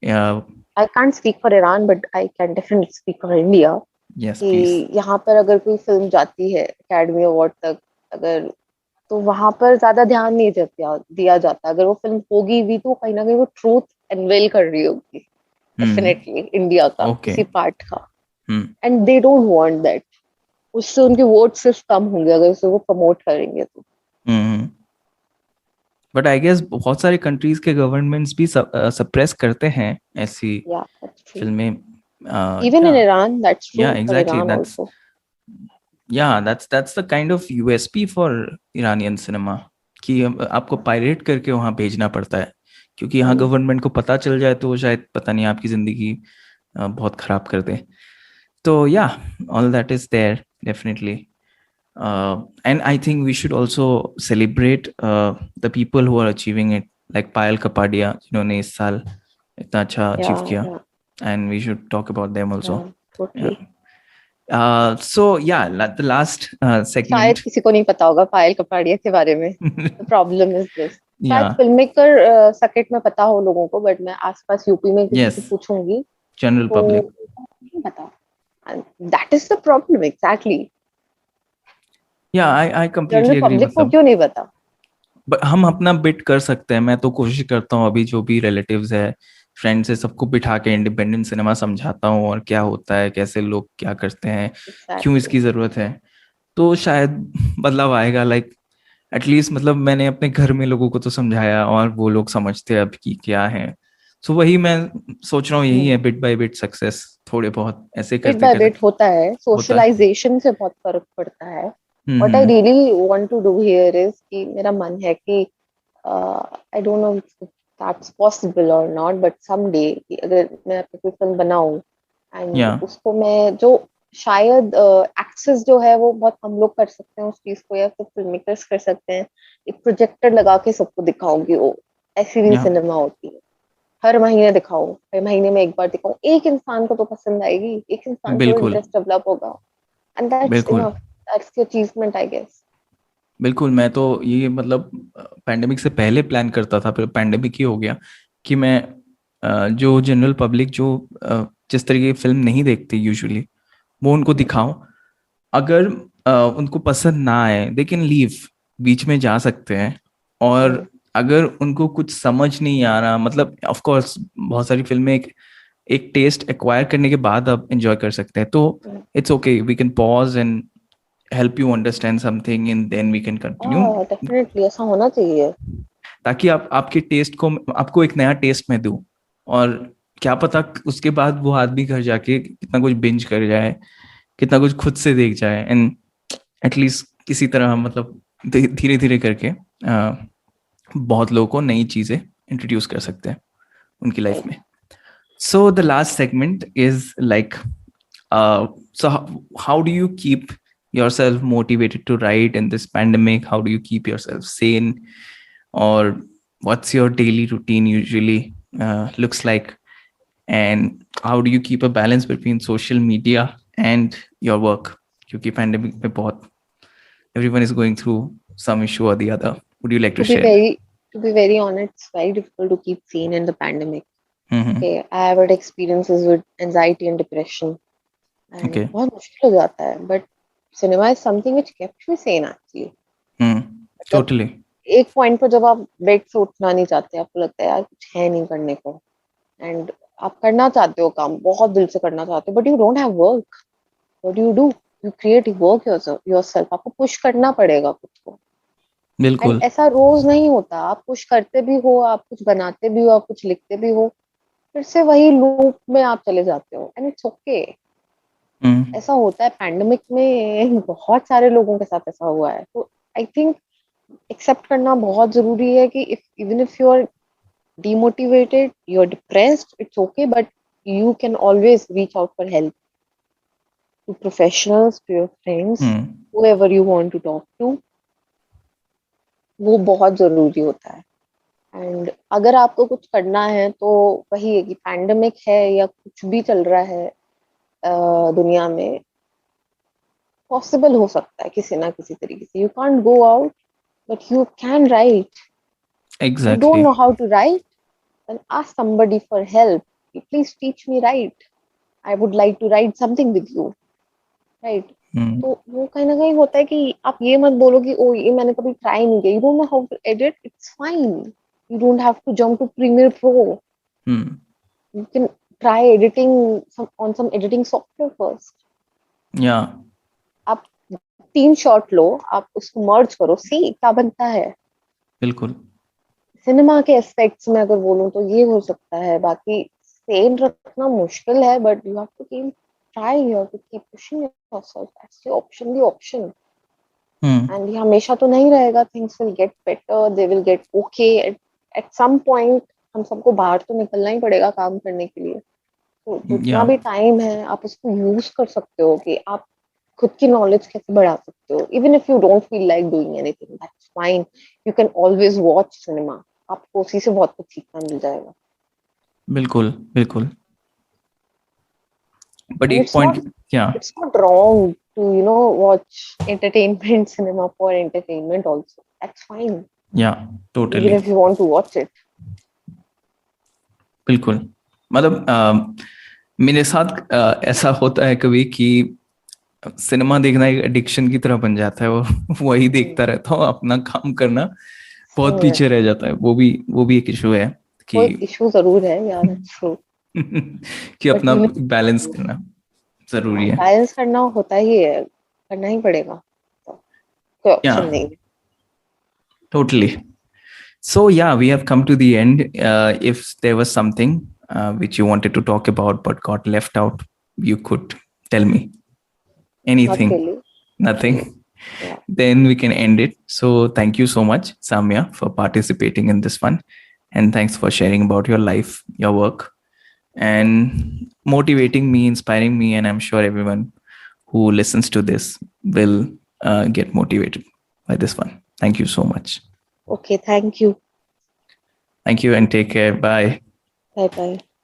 Yeah, I can't speak for Iran, but I can definitely speak for India. Yes, please. यहाँ पर अगर कोई फिल्म जाती है एकेडमी अवार्ड तक, अगर तो वहां पर ज्यादा ध्यान नहीं दिया जाता. अगर वो फिल्म होगी भी तो कहीं ना कहीं वो ट्रूथ अनवेल कर रही होगी डेफिनेटली इंडिया का किसी पार्ट का. And they don't want that. उससे उनके वोट सिर्फ कम होंगे अगर उसे वो प्रमोट करेंगे तो. बट आई गेस बहुत सारे कंट्रीज के गवर्नमेंट्स भी सप्रेस करते हैं ऐसी फिल्में. Even in Iran, that's true. Yeah, exactly. For Iran also. Yeah, that's the kind of USP for Iranian cinema कि आपको पायरेट करके वहां भेजना पड़ता है, क्योंकि यहाँ गवर्नमेंट को पता चल जाए तो शायद पता नहीं आपकी जिंदगी बहुत खराब कर दे. तो yeah, all that is there definitely. And I think we should also celebrate the people who are achieving it, like Payal Kapadia, जिन्होंने इस साल इतना अच्छा अचीव किया. And we should talk about them also. Totally. So yeah, the last segment. शायद किसी को नहीं पता होगा पायल कपाड़िया के बारे में. The problem is this. शायद फिल्ममेकर सर्किट में पता हो लोगों को, बट मैं आसपास यूपी में किसी से पूछूंगी. General public नहीं पता. And that is the problem exactly. Yeah, I completely agree. Public को क्यों नहीं पता? हम अपना बिट कर सकते हैं. मैं तो कोशिश करता हूँ, अभी जो भी रिलेटिव्स है, फ्रेंड्स है, सबको बिठा के इंडिपेंडेंट सिनेमा समझाता हूँ और क्या होता है, कैसे लोग क्या करते हैं, क्यों इसकी जरूरत है. तो शायद बदलाव आएगा. लाइक एटलीस्ट मतलब मैंने अपने घर में लोगों को तो समझाया और वो लोग समझते हैं अब कि क्या है. सो वही मैं सोच रहा हूँ, यही है बिट बाय बिट सक्सेस. थोड़े बहुत ऐसे करते बिट बाय बिट होता है. सोशलाइजेशन से बहुत फर्क पड़ता है. What I really want to do here is कि मेरा मन है कि I don't know if that's possible or not, but someday अगर मैं अपनी कोई फिल्म बनाऊं and उसको मैं जो शायद एक्सेस जो है वो बहुत हम लोग कर सकते हैं उस चीज को, या फिर फिल्म मेकर्स कर सकते हैं. एक प्रोजेक्टर लगा के सबको दिखाऊंगी. वो ऐसी भी सिनेमा होती है. हर महीने दिखाऊं, हर महीने में एक बार दिखाऊं. एक इंसान को तो पसंद आएगी, एक इंसान को इंटरेस्ट डेवलप होगा. And that's enough. That's the achievement, I guess. बिल्कुल. मैं तो ये मतलब पैंडेमिक से पहले प्लान करता था, फिर पैंडेमिक ही हो गया कि मैं जो जनरल पब्लिक जो जिस तरीके की फिल्म नहीं देखती यूजुअली, वो उनको दिखाओ. अगर उनको पसंद ना आए दे कैन लीव, बीच में जा सकते हैं. और अगर उनको कुछ समझ नहीं आ रहा, मतलब ऑफ कोर्स बहुत सारी फिल्में एक टेस्ट एक्वायर करने के बाद आप एंजॉय कर सकते हैं, तो it's okay, we can pause and help you understand something and then we can continue. Definitely ऐसा होना चाहिए, ताकि आप आपके टेस्ट को, आपको एक नया टेस्ट में दूं. और क्या पता उसके बाद वो आदमी घर जाके कितना कुछ बिंज कर जाए, कितना कुछ खुद से देख जाए, एंड एटलीस्ट किसी तरह हम मतलब धीरे धीरे करके बहुत लोगों को नई चीजें इंट्रोड्यूस कर सकते हैं उनकी लाइफ में. So the last segment is like, so how do you keep yourself motivated to write in this pandemic? How do you keep yourself sane? Or what's your daily routine usually looks like? And how do you keep a balance between social media and your work? Kyunki pandemic mein bahut, everyone is going through some issue or the other. Would you like to share? To be very honest, it's very difficult to keep sane in the pandemic. Mm-hmm. Okay, I have had experiences with anxiety and depression, and Okay. बहुत मुश्किल हो जाता है. But cinema is something which kept me sane actually. Totally. एक point पर जब आप bed से उठना नहीं चाहते, आपको लगता है यार कुछ है नहीं करने को, एंड आप करना चाहते हो काम, बहुत दिल से करना चाहते हो, but you don't have work. What do? You create work yourself. आपको पुश करना पड़ेगा खुद को. बिल्कुल. एंड ऐसा रोज नहीं होता. आप पुश करते भी हो, आप कुछ बनाते भी हो, आप कुछ लिखते भी हो, फिर से वही लूप में आप चले जाते हो, एंड इट्स ओके. ऐसा होता है पैंडेमिक में, बहुत सारे लोगों के साथ ऐसा हुआ है. तो आई थिंक एक्सेप्ट करना बहुत जरूरी है कि even if you are demotivated, you're depressed, it's okay, but you can always reach out for help to professionals, to your friends, whoever you want to talk to. वो बहुत जरूरी होता है. एंड अगर आपको कुछ करना है तो वही है कि पैंडेमिक है या कुछ भी चल रहा है दुनिया में, पॉसिबल हो सकता है किसी ना किसी तरीके से. You can't go out, but you can write. Exactly. You don't know how to write, then ask somebody for help. Please teach me write. I would like to write something with you. Right? तो वो कहीं ना कहीं होता है कि आप ये मत बोलो कि ओ ये मैंने कभी ट्राई नहीं किया. You don't know how to edit. It's fine. You don't have to jump to Premiere Pro. You can try editing on some editing software first. Yeah. आप 3 शॉट लो, आप उसको मर्ज करो, सी क्या बनता है. बिल्कुल. सिनेमा के एस्पेक्ट्स में अगर बोलूं तो ये हो सकता है. बाकी सेन रखना मुश्किल है, but you have to keep try, you have to keep pushing yourself. That's the option. एंड ये हमेशा तो नहीं रहेगा. Things will get better, they will get okay at some point. हम सबको बाहर तो निकलना ही पड़ेगा काम करने के लिए. तो जितना भी टाइम है आप उसको यूज कर सकते हो कि आप खुद की नॉलेज कैसे बढ़ा सकते हो. Even if you don't feel like doing anything, that's fine. You can always watch cinema. आपको उसी से बहुत कुछ सीखना मिल जाएगा. बिल्कुल बिल्कुल. बट एक पॉइंट, क्या it's not wrong to watch entertainment cinema for entertainment also. That's fine. Yeah totally. Even if you want to watch it. बिल्कुल. मतलब मेरे साथ ऐसा होता है कभी कि सिनेमा देखना एक एडिक्शन की तरह बन जाता है, और वही देखता रहता हूँ. अपना काम करना बहुत पीछे रह जाता है. वो भी एक इशू है कि इशू जरूर है यार. ट्रू. कि अपना बैलेंस करना जरूरी है. बैलेंस करना होता ही है, करना ही पड़ेगा. कोई ऑप्शन नहीं. Totally. So yeah, we have come to the end. If there was something which you wanted to talk about but got left out, you could tell me. Anything? Not really. Nothing? Yeah. Then we can end it. So thank you so much, Samya, for participating in this one. And thanks for sharing about your life, your work, and motivating me, inspiring me. And I'm sure everyone who listens to this will get motivated by this one. Thank you so much. Okay, thank you. Thank you and take care. Bye. Bye-bye.